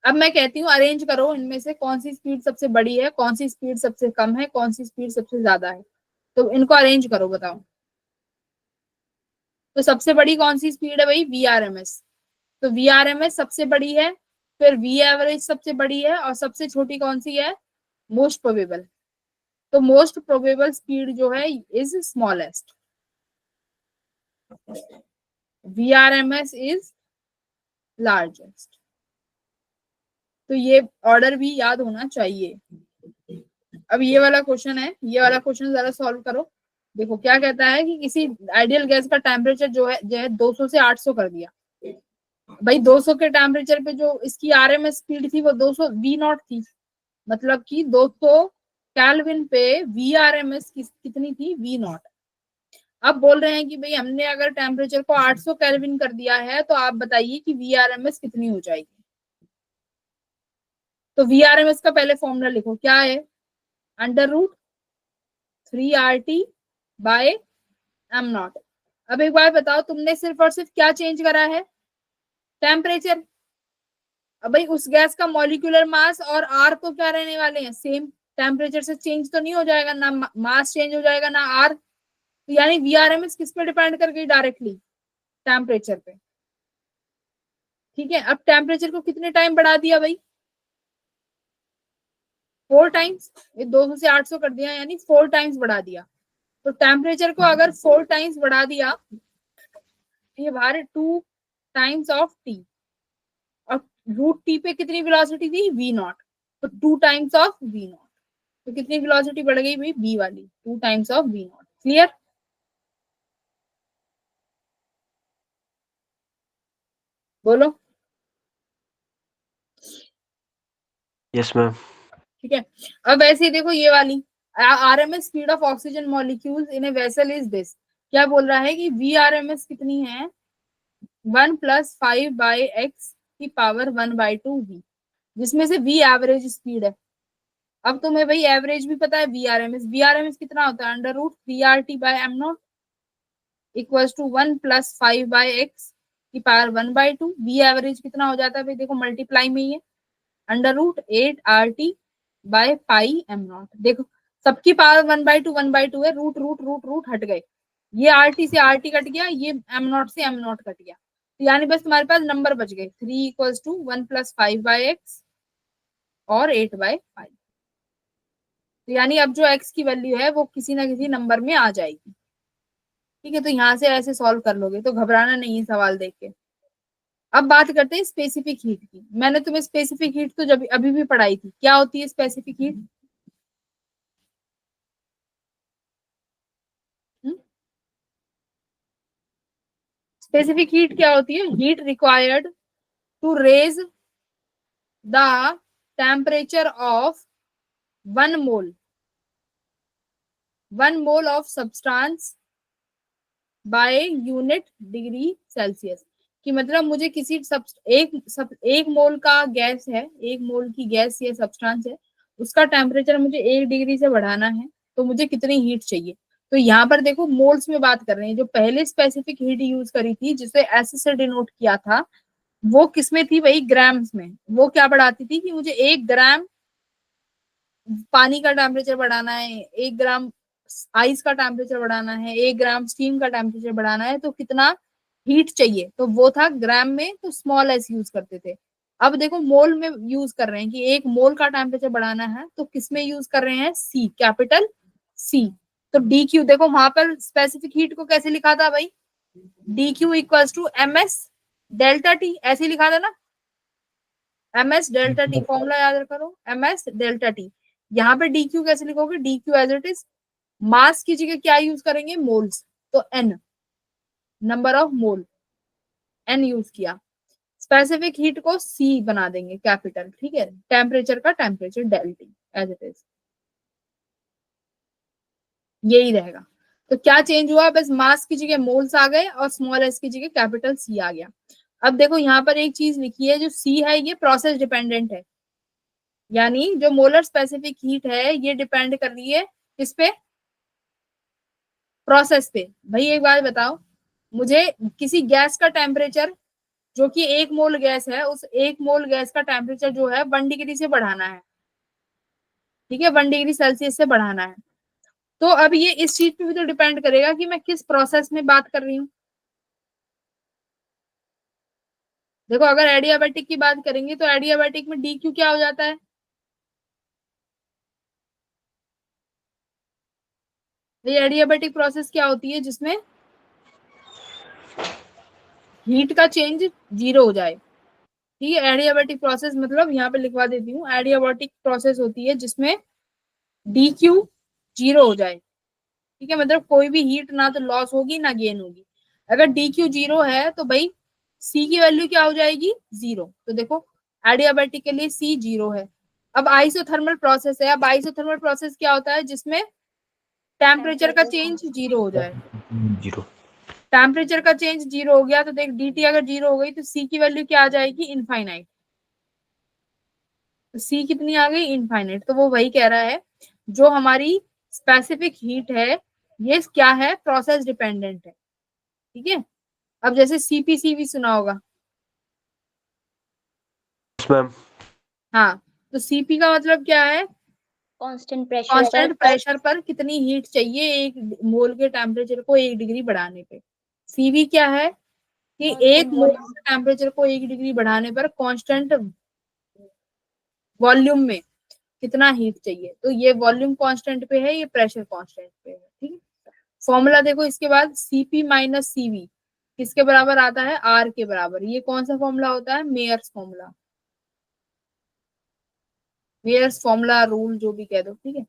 अब मैं कहती हूँ अरेंज करो इनमें से कौन सी स्पीड सबसे बड़ी है, कौन सी स्पीड सबसे कम है, कौन सी स्पीड सबसे ज्यादा है। तो इनको अरेंज करो, बताओ। तो सबसे बड़ी कौन सी स्पीड है भाई? VRMS। तो VRMS सबसे बड़ी है, फिर V एवरेज सबसे बड़ी है, और सबसे छोटी कौन सी है? Most probable. तो मोस्ट प्रोबेबल स्पीड जो है is smallest, VRMS is largest. तो ये ऑर्डर भी याद होना चाहिए। अब ये वाला क्वेश्चन है, ये वाला क्वेश्चन जरा सॉल्व करो। देखो क्या कहता है कि किसी आइडियल गैस का टेम्परेचर जो है 200 से 800 कर दिया। भाई 200 के टेम्परेचर पे जो इसकी आरएमएस स्पीड थी वो 200 वी नॉट थी, मतलब कि 200 केल्विन पे VRMS कितनी थी? V naught. अब बोल रहे हैं कि भाई हमने अगर टेम्परेचर को 800 केल्विन कर दिया है तो आप बताइए कि VRMS कितनी हो जाएगी। तो VRMS का पहले फॉर्मूला लिखो, क्या है? √3 RT by m नॉट। अब एक बार बताओ, तुमने सिर्फ और सिर्फ क्या चेंज करा है? टेम्परेचर। अब भाई उस गैस का मॉलिक्यूलर मास और आर तो क्या रहने वाले हैं? सेम। टेम्परेचर से चेंज तो नहीं हो जाएगा, ना मास चेंज हो जाएगा ना आर। तो यानी VRMS किस पे डिपेंड कर गई? डायरेक्टली टेम्परेचर पे। ठीक है, अब टेम्परेचर को कितने टाइम बढ़ा दिया भाई? 4 टाइम्स। ये 200 से 800 कर दिया, यानी 4 टाइम्स बढ़ा दिया। तो टेम्परेचर को अगर 4 टाइम्स बढ़ा दिया, ये बाहर 2 टाइम्स ऑफ टी, और √T पे कितनी वेलोसिटी थी? V not. तो 2 टाइम्स ऑफ V नॉट। तो कितनी वेलोसिटी बढ़ गई भाई? B वाली 2 times of V naught. Clear? बोलो। Yes ma'am. ठीक है, अब ऐसे ही देखो ये वाली RMS speed of oxygen molecules in a vessel is this. क्या बोल रहा है कि VRMS कितनी है? 1 + 5/x की पावर 1/2v, जिसमें से V एवरेज स्पीड है। अब तुम्हें भाई एवरेज भी पता है VRMS कितना होता है? √3 RT by m naught equals to 1 + 5/x की पावर 1/2। V एवरेज कितना हो जाता है भाई? देखो मल्टीप्लाई में ही है, √8 RT by pi m not. देखो सबकी पावर 1/2 है, रूट रूट रूट रूट हट गए। ये RT से RT कट गया, ये m नॉट से m नॉट कट गया। तो यानी बस तुम्हारे पास नंबर बच गए, 3 इक्वल्स टू 1 + 5/x और 8/5। तो यानी अब जो x की वैल्यू है वो किसी ना किसी नंबर में आ जाएगी। ठीक है, तो यहाँ से ऐसे सॉल्व कर लोगे, तो घबराना नहीं है सवाल देख के। अब बात करते हैं स्पेसिफिक हीट की। मैंने तुम्हें स्पेसिफिक हीट तो जब अभी भी पढ़ाई थी। क्या होती है स्पेसिफिक हीट? स्पेसिफिक हीट क्या होती है? Heat required to raise the temperature of 1 mole of substance by unit degree Celsius. कि मतलब मुझे किसी एक मोल का गैस है, 1 मोल की गैस या सब्सटेंस है, उसका टेम्परेचर मुझे 1 डिग्री से बढ़ाना है, तो मुझे कितनी हीट चाहिए? तो यहाँ पर देखो मोल्स में बात कर रहे हैं। जो पहले स्पेसिफिक हीट यूज करी थी, जिसे एस से डिनोट किया था, वो किसमें थी भाई? ग्राम्स में। वो क्या बढ़ाती थी कि मुझे 1 ग्राम पानी का टेम्परेचर बढ़ाना है, 1 ग्राम आइस का टेम्परेचर बढ़ाना है, 1 ग्राम स्टीम का टेम्परेचर बढ़ाना है, तो कितना हीट चाहिए? तो वो था ग्राम में, तो स्मॉल एस यूज करते थे। अब देखो मोल में यूज कर रहे हैं कि 1 मोल का टेम्परेचर बढ़ाना है, तो किसमें यूज कर रहे हैं? सी, कैपिटल सी। तो DQ देखो वहां पर स्पेसिफिक हीट को कैसे लिखा था भाई? DQ equals to MS delta T, ऐसे लिखा था ना? MS डेल्टा T फॉर्मूला याद करो, MS डेल्टा T। यहाँ पे DQ कैसे लिखोगे? DQ एज इट इज, मास की जगह क्या यूज करेंगे? मोल्स। तो N, number of mole, N use किया। स्पेसिफिक हीट को C बना देंगे कैपिटल। ठीक है, टेम्परेचर का टेम्परेचर डेल्टी एज इट इज, यही रहेगा। तो क्या चेंज हुआ? बस मास की जगह मोल्स आ गए और स्मॉल एस की जगह कैपिटल C आ गया। अब देखो यहाँ पर एक चीज लिखी है, जो C है ये प्रोसेस डिपेंडेंट है। यानी जो मोलर स्पेसिफिक हीट है ये डिपेंड कर रही है किस पे, प्रोसेस पे। भाई एक बात बताओ, मुझे किसी गैस का टेम्परेचर, जो कि 1 मोल गैस है, उस 1 मोल गैस का टेम्परेचर जो है 1 डिग्री से बढ़ाना है, ठीक है, 1 डिग्री सेल्सियस से बढ़ाना है। तो अब ये इस चीज पे भी तो डिपेंड करेगा कि मैं किस प्रोसेस में बात कर रही हूँ। देखो अगर एडियाबेटिक की बात करेंगे तो एडियाबेटिक में डी क्यू क्या हो जाता है, ये एडियाबेटिक प्रोसेस क्या होती है जिसमें हीट का चेंज 0 हो जाए, ठीक है। एडियाबेटिक प्रोसेस मतलब यहाँ पे लिखवा देती हूँ, एडियाबेटिक प्रोसेस होती है जिसमें डी क्यू 0 हो जाए, ठीक है, मतलब कोई भी हीट ना तो लॉस होगी ना गेन होगी। अगर डी क्यू 0 है तो भाई सी की वैल्यू क्या हो जाएगी, 0। तो देखो एडियाबेटिक के लिए सी 0 है। अब आइसोथर्मल प्रोसेस है, अब आइसोथर्मल प्रोसेस क्या होता है, जिसमें टेम्परेचर का चेंज 0 हो जाए। 0। टेम्परेचर का चेंज 0 हो गया तो देख dt अगर 0 हो गई तो सी की वैल्यू क्या आ जाएगी, इनफाइनाइट। तो सी कितनी आ गई, इनफाइनाइट। तो वो वही कह रहा है, जो हमारी स्पेसिफिक हीट है ये क्या है, प्रोसेस डिपेंडेंट है, ठीक है। अब जैसे सीपीसीवी सुना होगा, यस मैम। हाँ, तो सीपी का मतलब क्या है, कांस्टेंट प्रेशर कांस्टेंट पर प्रेशर पर कितनी हीट चाहिए 1 मोल के टेम्परेचर को 1 डिग्री बढ़ाने पे। सीवी क्या है कि 1 मोल के टेम्परेचर को 1 डिग्री बढ़ाने पर कांस्टेंट वॉल्यूम में कितना हीट चाहिए। तो ये वॉल्यूम कांस्टेंट पे है, ये प्रेशर कांस्टेंट पे है, ठीक है। फॉर्मूला देखो इसके बाद, सीपी माइनस सीवी किसके बराबर आता है, आर के बराबर। ये कौन सा फॉर्मूला होता है, Mayer's formula, Mayer's formula, rule जो भी कह दो, ठीक है।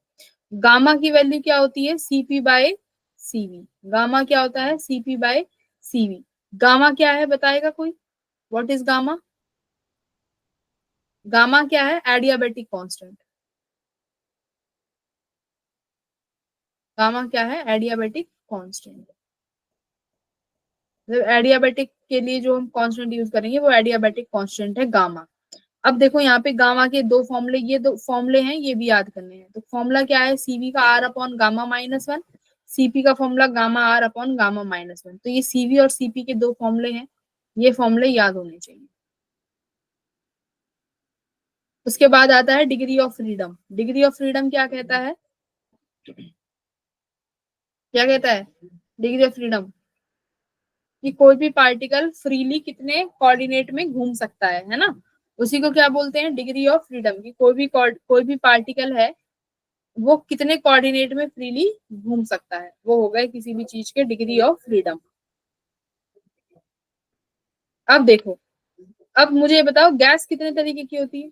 गामा की वैल्यू क्या होती है, सीपी बाय सीवी। गामा क्या होता है, सीपी बाय सीवी। गामा क्या है बताएगा कोई, व्हाट इज गामा, गामा क्या है, एडियाबेटिक कांस्टेंट। गामा क्या है, एडियाबेटिक कांस्टेंट। मतलब एडियाबेटिक के लिए जो हम कांस्टेंट यूज करेंगे वो एडियाबेटिक कांस्टेंट है गामा। अब देखो यहाँ पे गामा के दो फॉर्मूले, ये दो फॉर्मूले हैं, ये भी याद करने हैं। तो फॉर्मूला क्या है, सीवी का R upon gamma minus one, CP का formula gamma R upon gamma minus one. तो ये सीवी और सीपी के दो फॉर्मूले हैं, ये फॉर्मूले याद होने चाहिए। उसके बाद आता है degree of freedom. Degree of freedom क्या कहता है, क्या कहता है डिग्री ऑफ फ्रीडम, कि कोई भी पार्टिकल फ्रीली कितने कोऑर्डिनेट में घूम सकता है ना, उसी को क्या बोलते हैं, डिग्री ऑफ फ्रीडम। की कोई भी पार्टिकल है वो कितने कोऑर्डिनेट में फ्रीली घूम सकता है, वो हो गए किसी भी चीज के डिग्री ऑफ फ्रीडम। अब देखो, अब मुझे ये बताओ गैस कितने तरीके की होती है,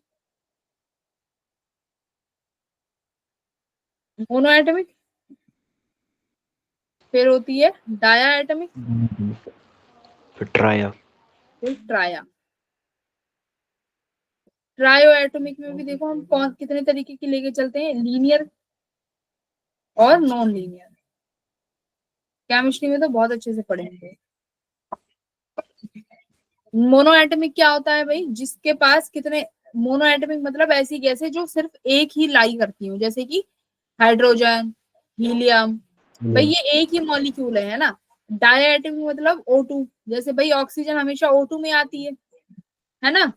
मोनो एटमिक, फिर होती है डाया एटमिक, फिर ट्राया। फिर ट्राया। ट्रायो एटमिक में भी देखो हम कौन कितने तरीके की लेके चलते हैं, लीनियर और नॉन लीनियर। केमिस्ट्री में तो बहुत अच्छे से पढ़ेंगे। मोनो एटमिक क्या होता है भाई, जिसके पास कितने, मोनो एटमिक मतलब ऐसी गैस है जो सिर्फ एक ही लाई करती हूँ, जैसे कि हाइड्रोजन, हीलियम, भाई ये एक ही मॉलिक्यूल है ना। डाया एटमिक मतलब O2, जैसे भाई ऑक्सीजन हमेशा O2 में आती है ना।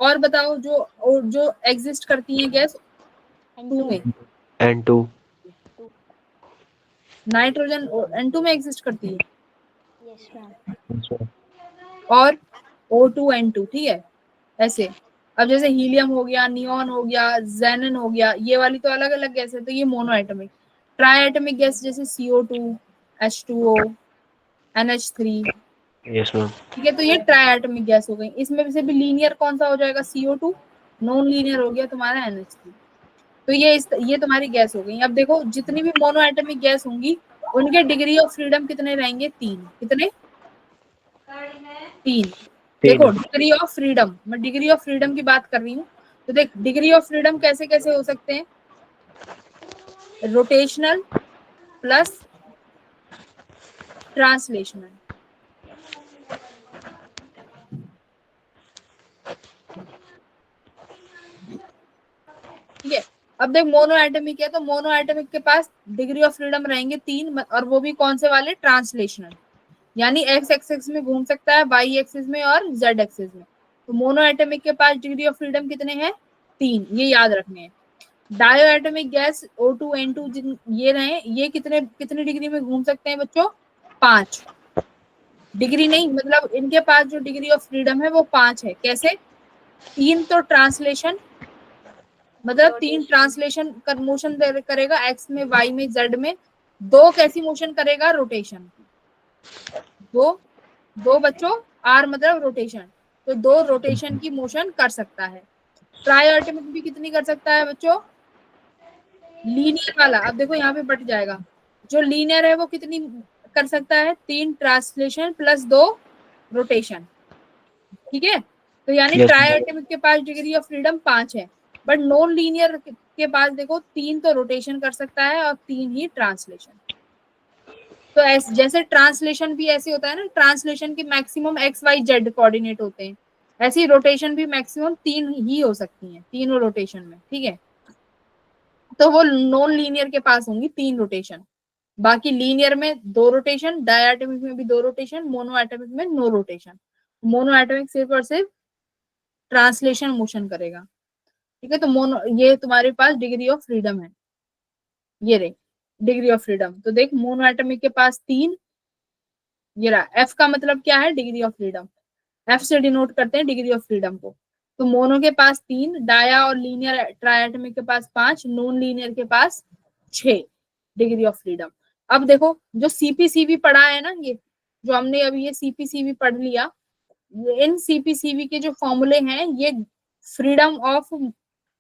और बताओ जो एग्जिस्ट करती है गैस टू में, N2। नाइट्रोजन N2 में एग्जिस्ट करती है, यस मैम। और O2N2, ठीक है, ऐसे। अब जैसे हीलियम हो गया, नियोन हो गया, जेनन हो गया, ये वाली तो अलग अलग गैस है, तो ये mono atomic. Try atomic gas जैसे CO2, H2O, NH3, yes ma'am. ठीक है, तो ये ट्राई एटमिक गैस हो गई। इसमें से भी लीनियर कौन सा हो जाएगा, CO2, नॉन लीनियर हो गया तुम्हारा NH3। तो ये तुम्हारी गैस हो गई। अब देखो जितनी भी मोनो एटमिक गैस होंगी उनके डिग्री ऑफ फ्रीडम कितने रहेंगे, 3। कितने, 3। देखो 3। डिग्री ऑफ फ्रीडम, मैं डिग्री ऑफ फ्रीडम की बात कर रही हूँ। तो देख डिग्री ऑफ फ्रीडम कैसे कैसे हो सकते हैं, रोटेशनल प्लस ट्रांसलेशनल। अब देख मोनो एटमिक है तो मोनो एटमिक के पास डिग्री ऑफ फ्रीडम रहेंगे 3, और वो भी कौन से वाले, ट्रांसलेशनल, यानी एक्स एक्सिस में घूम सकता है, वाई एक्सिस में और जेड एक्सिस में। तो मोनो एटमिक के पास डिग्री ऑफ फ्रीडम कितने हैं, 3, ये याद रखने हैं। डायो एटमिक गैस O2 N2 ये रहे, ये कितने कितने डिग्री में घूम सकते हैं बच्चों, 5 डिग्री, नहीं मतलब इनके पास जो डिग्री ऑफ फ्रीडम है वो 5 है। कैसे, 3 तो ट्रांसलेशन, मतलब 3 ट्रांसलेशन कर मोशन करेगा एक्स में, वाई में, जेड में। 2 कैसी मोशन करेगा, रोटेशन। दो बच्चों, आर मतलब रोटेशन, तो 2 रोटेशन की मोशन कर सकता है। ट्रायो एटमिक भी कितनी कर सकता है बच्चों, लीनियर वाला, अब देखो यहाँ पे बट जाएगा, जो लीनियर है वो कितनी कर सकता है, 3 ट्रांसलेशन प्लस 2 रोटेशन, ठीक है। तो यानी Yes, ट्राई एटमिक के पास डिग्री ऑफ फ्रीडम 5 है, बट नॉन लीनियर के पास देखो 3 तो रोटेशन कर सकता है और 3 ही ट्रांसलेशन। तो जैसे ट्रांसलेशन भी ऐसे होता है ना, ट्रांसलेशन के maximum X Y Z coordinate होते हैं, ऐसी रोटेशन भी मैक्सिमम 3 ही हो सकती है, तीनों रोटेशन में, ठीक है। तो वो नॉन लीनियर के पास होंगी 3 रोटेशन, बाकी लीनियर में 2 रोटेशन, डायटोमिक में भी 2 रोटेशन, मोनो एटमिक में नो रोटेशन। मोनो एटमिक सिर्फ और सिर्फ ट्रांसलेशन मोशन करेगा, ठीक है। तो मोनो, ये तुम्हारे पास डिग्री ऑफ फ्रीडम है, ये रे डिग्री ऑफ फ्रीडम। तो देख मोनो एटमिक के पास 3, ये रहा। एफ का मतलब क्या है, डिग्री ऑफ फ्रीडम, एफ से डिनोट करते हैं डिग्री ऑफ फ्रीडम को। तो मोनो के पास 3, डाया और लीनियर ट्राइएटमिक के पास 5, नॉन लीनियर के पास 6 डिग्री ऑफ फ्रीडम। अब देखो जो सीपीसीबी पढ़ा है ना, ये जो हमने अभी ये सीपीसीबी पढ़ लिया, इन सीपीसीबी के जो फॉर्मूले हैं ये freedom of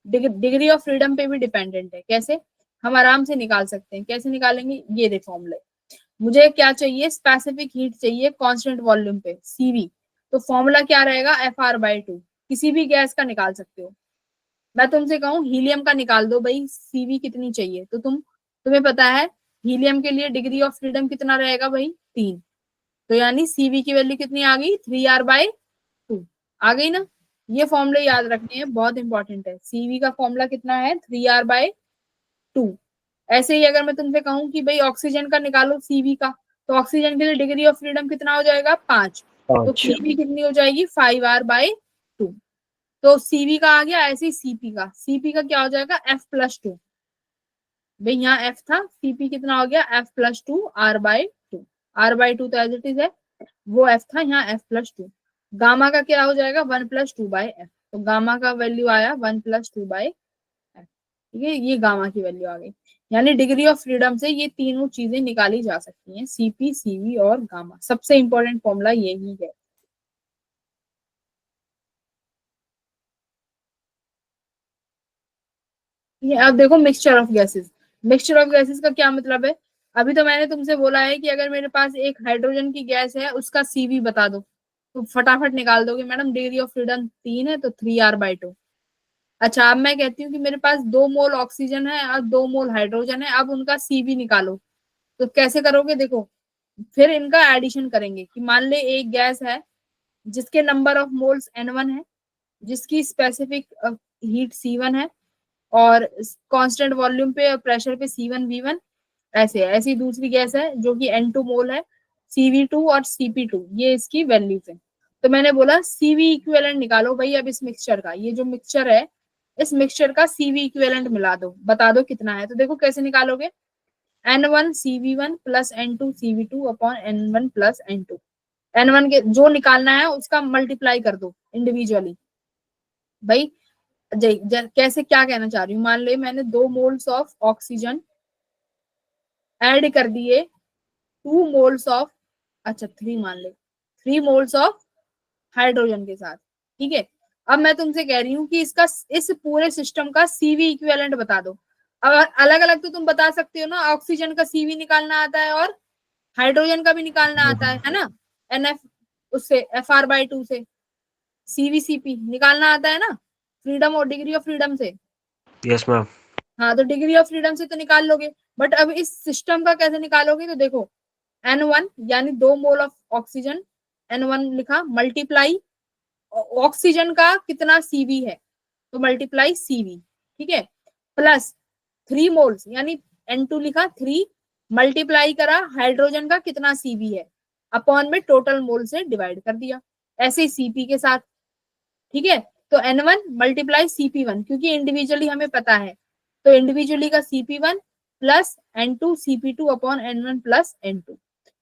degree of freedom पे भी डिपेंडेंट है। कैसे, हम आराम से निकाल सकते हैं, कैसे निकालेंगे, ये दे फॉर्मूले। मुझे क्या चाहिए, स्पेसिफिक हीट चाहिए कांस्टेंट वॉल्यूम पे, सीवी। तो फॉर्मूला क्या रहेगा, FR/2। किसी भी गैस का निकाल सकते हो। मैं तुमसे कहूँ हीलियम का निकाल दो भाई, सीवी कितनी चाहिए, तो तुम्हें पता है हीलियम के लिए डिग्री ऑफ फ्रीडम कितना रहेगा भाई, 3। तो यानी सीवी की वैल्यू कितनी आ गई, 3R/2 आ गई ना। ये फॉर्मूले याद रखने हैं, बहुत इंपॉर्टेंट है। सीवी का फॉर्मूला कितना है, 3R/2। ऐसे ही अगर मैं तुमसे कहूँ कि भाई ऑक्सीजन का निकालो सीवी का, तो ऑक्सीजन के लिए डिग्री ऑफ फ्रीडम कितना हो जाएगा, 5। तो 5. सीवी कितनी हो जाएगी, 5R/2। तो सीवी का आ गया, ऐसे ही सीपी का क्या हो जाएगा, F+2। भाई यहाँ एफ था, सीपी कितना हो गया, F+2 R/2। R/2 तो एज इट इज है, वो एफ था, यहाँ F+2। गामा का क्या हो जाएगा, 1+2/f। तो गामा का वैल्यू आया 1+2/f, ठीक है। ये गामा की वैल्यू आ गई। यानी डिग्री ऑफ फ्रीडम से ये तीनों चीजें निकाली जा सकती हैं, सीपी, सीवी और गामा। सबसे इंपॉर्टेंट फॉर्मूला यही है। ये अब देखो mixture of gases. Mixture of gases का क्या मतलब है, अभी तो मैंने तुमसे बोला है कि अगर मेरे पास एक हाइड्रोजन की गैस है, उसका सीवी बता दो, तो फटाफट निकाल दोगे, मैडम डिग्री ऑफ फ्रीडम 3 है तो 3R/2। अच्छा, अब मैं कहती हूँ कि मेरे पास 2 मोल ऑक्सीजन है और 2 मोल हाइड्रोजन है, अब उनका सीवी निकालो। तो कैसे करोगे, देखो फिर इनका एडिशन करेंगे कि मान ले एक गैस है जिसके नंबर ऑफ मोल्स N1 है, जिसकी स्पेसिफिक हीट C1 है, और कांस्टेंट वॉल्यूम पे और प्रेशर पे C1V1। ऐसे है, ऐसी दूसरी गैस है जो कि N2 मोल है, CV2 और CP2, ये इसकी वैल्यूज है। तो मैंने बोला सीवी इक्विवेलेंट निकालो भाई। अब इस मिक्सचर का, ये जो मिक्सचर है, इस मिक्सचर का सीवी इक्विवेलेंट मिला दो, बता दो कितना है। तो देखो कैसे निकालोगे, N1CV1 plus N2CV2 upon N1 plus N2। N1 के जो निकालना है उसका मल्टीप्लाई कर दो इंडिविजुअली भाई। कैसे, क्या कहना चाह रही हूँ, मान ले मैंने 2 मोल्स ऑफ ऑक्सीजन ऐड कर दिए 2 मोल्स ऑफ, अच्छा 3 मान ले, 3 मोल्स ऑफ हाइड्रोजन के साथ, ठीक है। अब मैं तुमसे कह रही हूँ कि इसका, इस पूरे सिस्टम का सीवी इक्विवेलेंट बता दो। अब अलग अलग तो तुम बता सकते हो ना, ऑक्सीजन का सीवी निकालना आता है और हाइड्रोजन का भी निकालना आता है ना, NF उससे FR/2 से CVCP निकालना आता है ना, फ्रीडम और डिग्री ऑफ फ्रीडम से। Yes, ma'am. हाँ, तो डिग्री ऑफ फ्रीडम से तो निकाल लोगे, बट अब इस सिस्टम का कैसे निकालोगे, तो देखो N1 यानी 2 मोल ऑफ ऑक्सीजन, N1 लिखा, मल्टीप्लाई ऑक्सीजन का कितना सीवी है, तो मल्टीप्लाई सीवी, ठीक है। प्लस 3 मोल्स, यानी N2 लिखा, 3 मल्टीप्लाई करा हाइड्रोजन का कितना Cv है, अपॉन में टोटल मोल से डिवाइड कर दिया, ऐसे ही Cp के साथ। ठीक है, तो N1 मल्टीप्लाई Cp1, क्योंकि इंडिविजुअली हमें पता है, तो इंडिविजुअली का Cp1 plus N2 Cp2 upon N1 plus N2,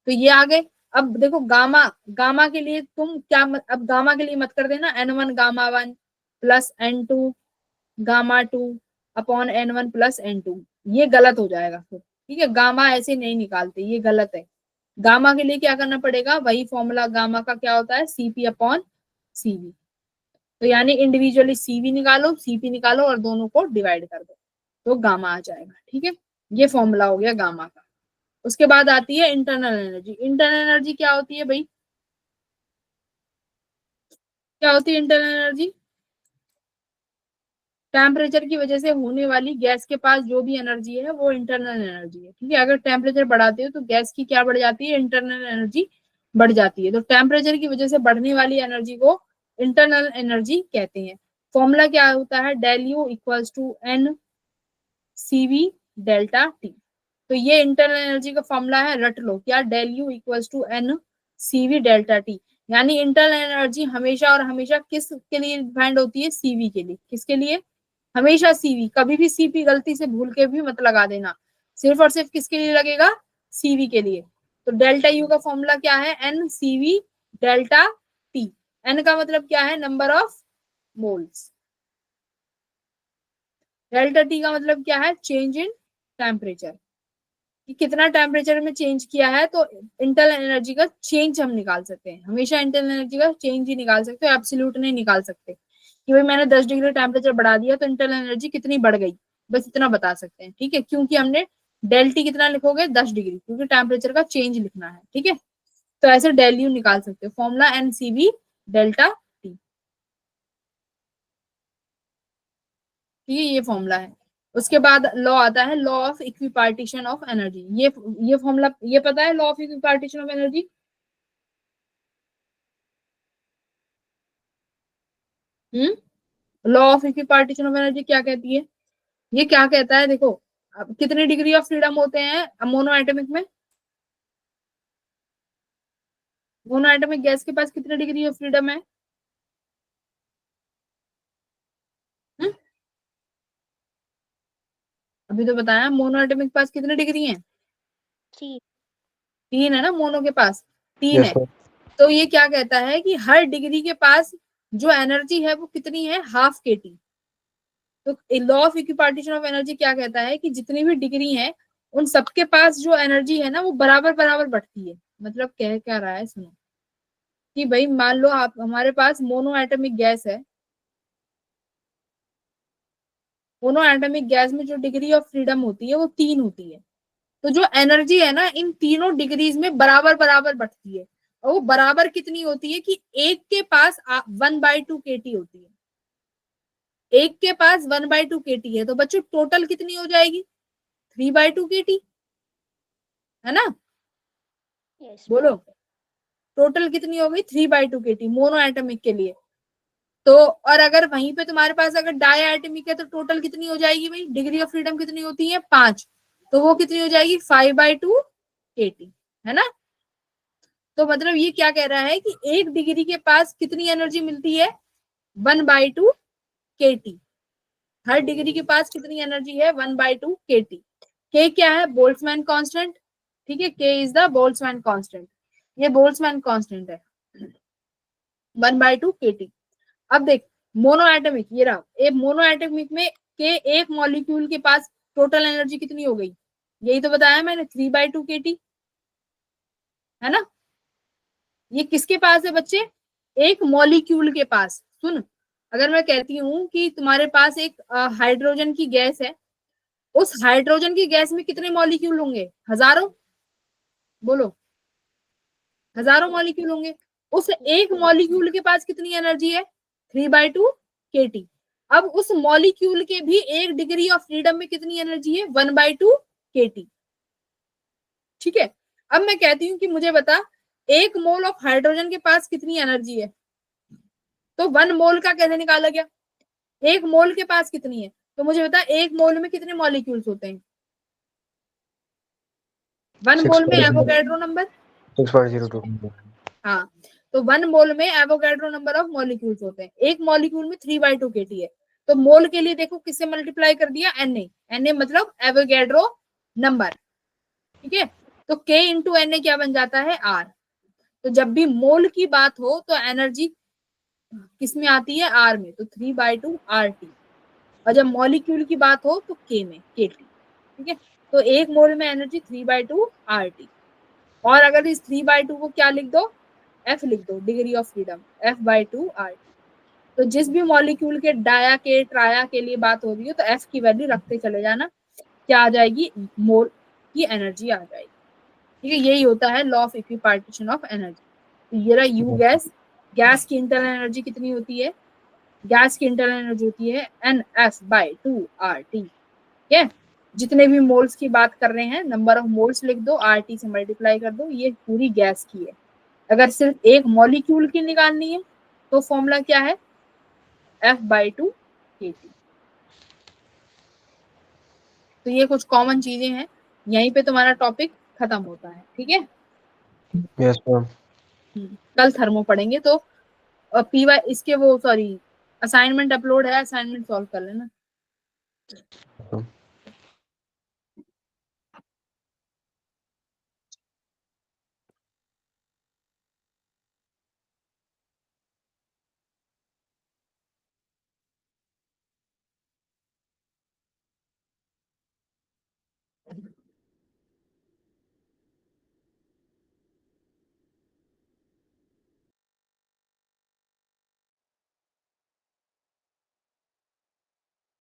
तो ये आ गए। अब देखो गामा, गामा के लिए तुम क्या अब गामा के लिए मत कर देना N1 gamma 1 plus N2 gamma 2 upon N1 plus N2, ये गलत हो जाएगा फिर। ठीक है, गामा ऐसे नहीं निकालते, ये गलत है। गामा के लिए क्या करना पड़ेगा, वही फॉर्मूला गामा का क्या होता है, Cp अपॉन Cv। तो यानी इंडिविजुअली Cv निकालो, Cp निकालो और दोनों को डिवाइड कर दो, तो गामा आ जाएगा। ठीक है, ये फॉर्मूला हो गया गामा का। उसके बाद आती है इंटरनल एनर्जी। इंटरनल एनर्जी क्या होती है भाई, क्या होती है इंटरनल एनर्जी? टेम्परेचर की वजह से होने वाली गैस के पास जो भी एनर्जी है वो इंटरनल एनर्जी है। ठीक है, अगर टेम्परेचर बढ़ाते हो तो गैस की क्या बढ़ जाती है, इंटरनल एनर्जी बढ़ जाती है। तो टेम्परेचर की वजह से बढ़ने वाली एनर्जी को इंटरनल एनर्जी कहते हैं। फॉर्मूला क्या होता है, del U equals to N CV delta T. तो ये इंटरनल एनर्जी का फॉर्मूला है, रट लो क्या, del U equals to N CV delta T. यानी इंटरनल एनर्जी हमेशा और हमेशा किस के लिए डिफाइंड होती है, सीवी के लिए। किसके लिए, हमेशा सीवी, कभी भी सीपी गलती से भूल के भी मत लगा देना, सिर्फ और सिर्फ किसके लिए लगेगा, सीवी के लिए। तो डेल्टा यू का फॉर्मूला क्या है, N CV delta T. N का मतलब क्या है, number of moles. Delta T का मतलब क्या है, चेंज इन टेम्परेचर, कि कितना टेम्परेचर में चेंज किया है। तो इंटरनल एनर्जी का चेंज हम निकाल सकते हैं, हमेशा इंटरनल एनर्जी का चेंज ही निकाल सकते हो, एब्सोल्यूट नहीं निकाल सकते कि भाई मैंने 10 डिग्री टेम्परेचर बढ़ा दिया तो इंटरनल एनर्जी कितनी बढ़ गई, बस इतना बता सकते हैं। ठीक है, क्योंकि हमने डेल टी कितना लिखोगे, 10 डिग्री, क्योंकि टेम्परेचर का चेंज लिखना है। ठीक है, तो ऐसे डेल यू निकाल सकते हो, formula N C V delta T. ठीक है, ये फॉर्मूला है। उसके बाद लॉ आता है, law of equipartition of energy. ये फॉर्मूला, ये पता है law of equipartition of energy? Law of equipartition of energy क्या कहती है, ये क्या कहता है, देखो अब कितने डिग्री ऑफ फ्रीडम होते हैं मोनो एटॉमिक में, मोनो एटॉमिक गैस के पास कितने डिग्री ऑफ फ्रीडम है? हम्म? अभी तो बताया, मोनो एटॉमिक के पास कितने डिग्री हैं, 3। 3 है ना, मोनो के पास 3 यस है। मैम। तो ये क्या कहता है कि हर डिग्री के पास जो एनर्जी है वो कितनी है, हाफ के टी। तो law of equipartition of energy क्या कहता है कि जितनी भी डिग्री है उन सबके पास जो एनर्जी है ना वो बराबर बराबर बढ़ती है। मतलब कह क्या रहा है, सुनो कि भाई मान लो आप, हमारे पास मोनो एटॉमिक गैस है, मोनो एटॉमिक गैस में जो डिग्री ऑफ फ्रीडम होती है वो 3 होती है। तो जो एनर्जी है ना इन तीनों डिग्रीज में बराबर बराबर बढ़ती है, और वो बराबर कितनी होती है कि एक के पास 1/2 केटी होती है, एक के पास 1/2 केटी है। तो बच्चों टोटल कितनी हो जाएगी, 3/2 केटी, है ना, यस मैम। बोलो टोटल कितनी हो गई, 3/2 केटी मोनो एटॉमिक के लिए। तो और अगर वहीं पे तुम्हारे पास अगर डाई एटॉमिक है तो टोटल कितनी हो जाएगी भाई, डिग्री ऑफ फ्रीडम कितनी होती है, 5, तो वो कितनी हो जाएगी, 5/2 केटी, है ना। तो मतलब ये क्या कह रहा है कि एक डिग्री के पास कितनी एनर्जी मिलती है, 1/2 केटी। हर डिग्री के पास कितनी एनर्जी है, 1/2 केटी। के क्या है, बोल्ट्जमैन कांस्टेंट। ठीक है, के इज द बोल्ट्जमैन कांस्टेंट, ये बोल्ट्जमैन कांस्टेंट है, 1/2 केटी। अब देख मोनो एटॉमिक, ये रहा एक मोनो एटॉमिक में के एक मॉलिक्यूल के पास टोटल एनर्जी कितनी हो गई, यही तो बताया मैंने, 3/2 केटी, है ना। ये किसके पास है बच्चे, एक मॉलिक्यूल के पास। सुन, अगर मैं कहती हूँ कि तुम्हारे पास एक हाइड्रोजन की गैस है, उस हाइड्रोजन की गैस में कितने मॉलिक्यूल होंगे, हजारों, बोलो, हजारों मॉलिक्यूल होंगे। उस एक मॉलिक्यूल के पास कितनी एनर्जी है, 3/2 केटी। अब उस मॉलिक्यूल के भी एक डिग्री ऑफ फ्रीडम में कितनी एनर्जी है, 1/2 केटी। ठीक है, अब मैं कहती हूँ कि मुझे बता, एक मोल ऑफ हाइड्रोजन के पास कितनी एनर्जी है, तो 1 मोल का कैसे निकाला गया, एक मोल के पास कितनी है, तो मुझे बता एक मोल में कितने मॉलिक्यूल्स होते हैं? 1 मोल में 6.0 एवोगैड्रो नंबर, 6.02 हाँ, तो 1 मोल में एवोगैड्रो नंबर ऑफ मॉलिक्यूल्स होते हैं। एक मॉलिक्यूल में 3/2 kT है, तो मोल के लिए देखो किससे मल्टीप्लाई कर दिया, Na मतलब एवोगैड्रो नंबर, ठीक है। तो K इंटू Na क्या बन जाता है, R। तो जब भी मोल की बात हो तो एनर्जी किस में आती है, R में, तो 3/2 RT। और जब मॉलिक्यूल की बात हो तो K में, KT, ठीक है। तो एक मोल में एनर्जी 3/2 RT। और अगर इस 3/2 को क्या लिख दो, F लिख दो, degree of freedom, F/2 RT। तो जिस भी मॉलिक्यूल के डाया के ट्राया के लिए बात हो रही है तो F की वैल्यू रखते चले जाना, क्या आ जाएगी, मोल की एनर्जी आ जाएगी, ठीक है। यही होता है law of equipartition of energy. तो ये रहा यू गैस। गैस की इंटरनल एनर्जी कितनी होती है, गैस की इंटरनल एनर्जी होती है NF/2 RT, ठीक है। जितने भी मोल्स की बात कर रहे हैं, नंबर ऑफ मोल्स लिख दो, RT से मल्टीप्लाई कर दो, ये पूरी गैस की है। अगर सिर्फ एक मॉलिक्यूल की निकालनी है तो फॉर्मूला क्या है, F/2 kT। तो ये कुछ कॉमन चीजें हैं, यहीं पे तुम्हारा टॉपिक खत्म होता है, ठीक है। Yes ma'am. कल थर्मो पढ़ेंगे। तो पीवाई इसके वो सॉरी असाइनमेंट अपलोड है, असाइनमेंट सॉल्व कर लेना।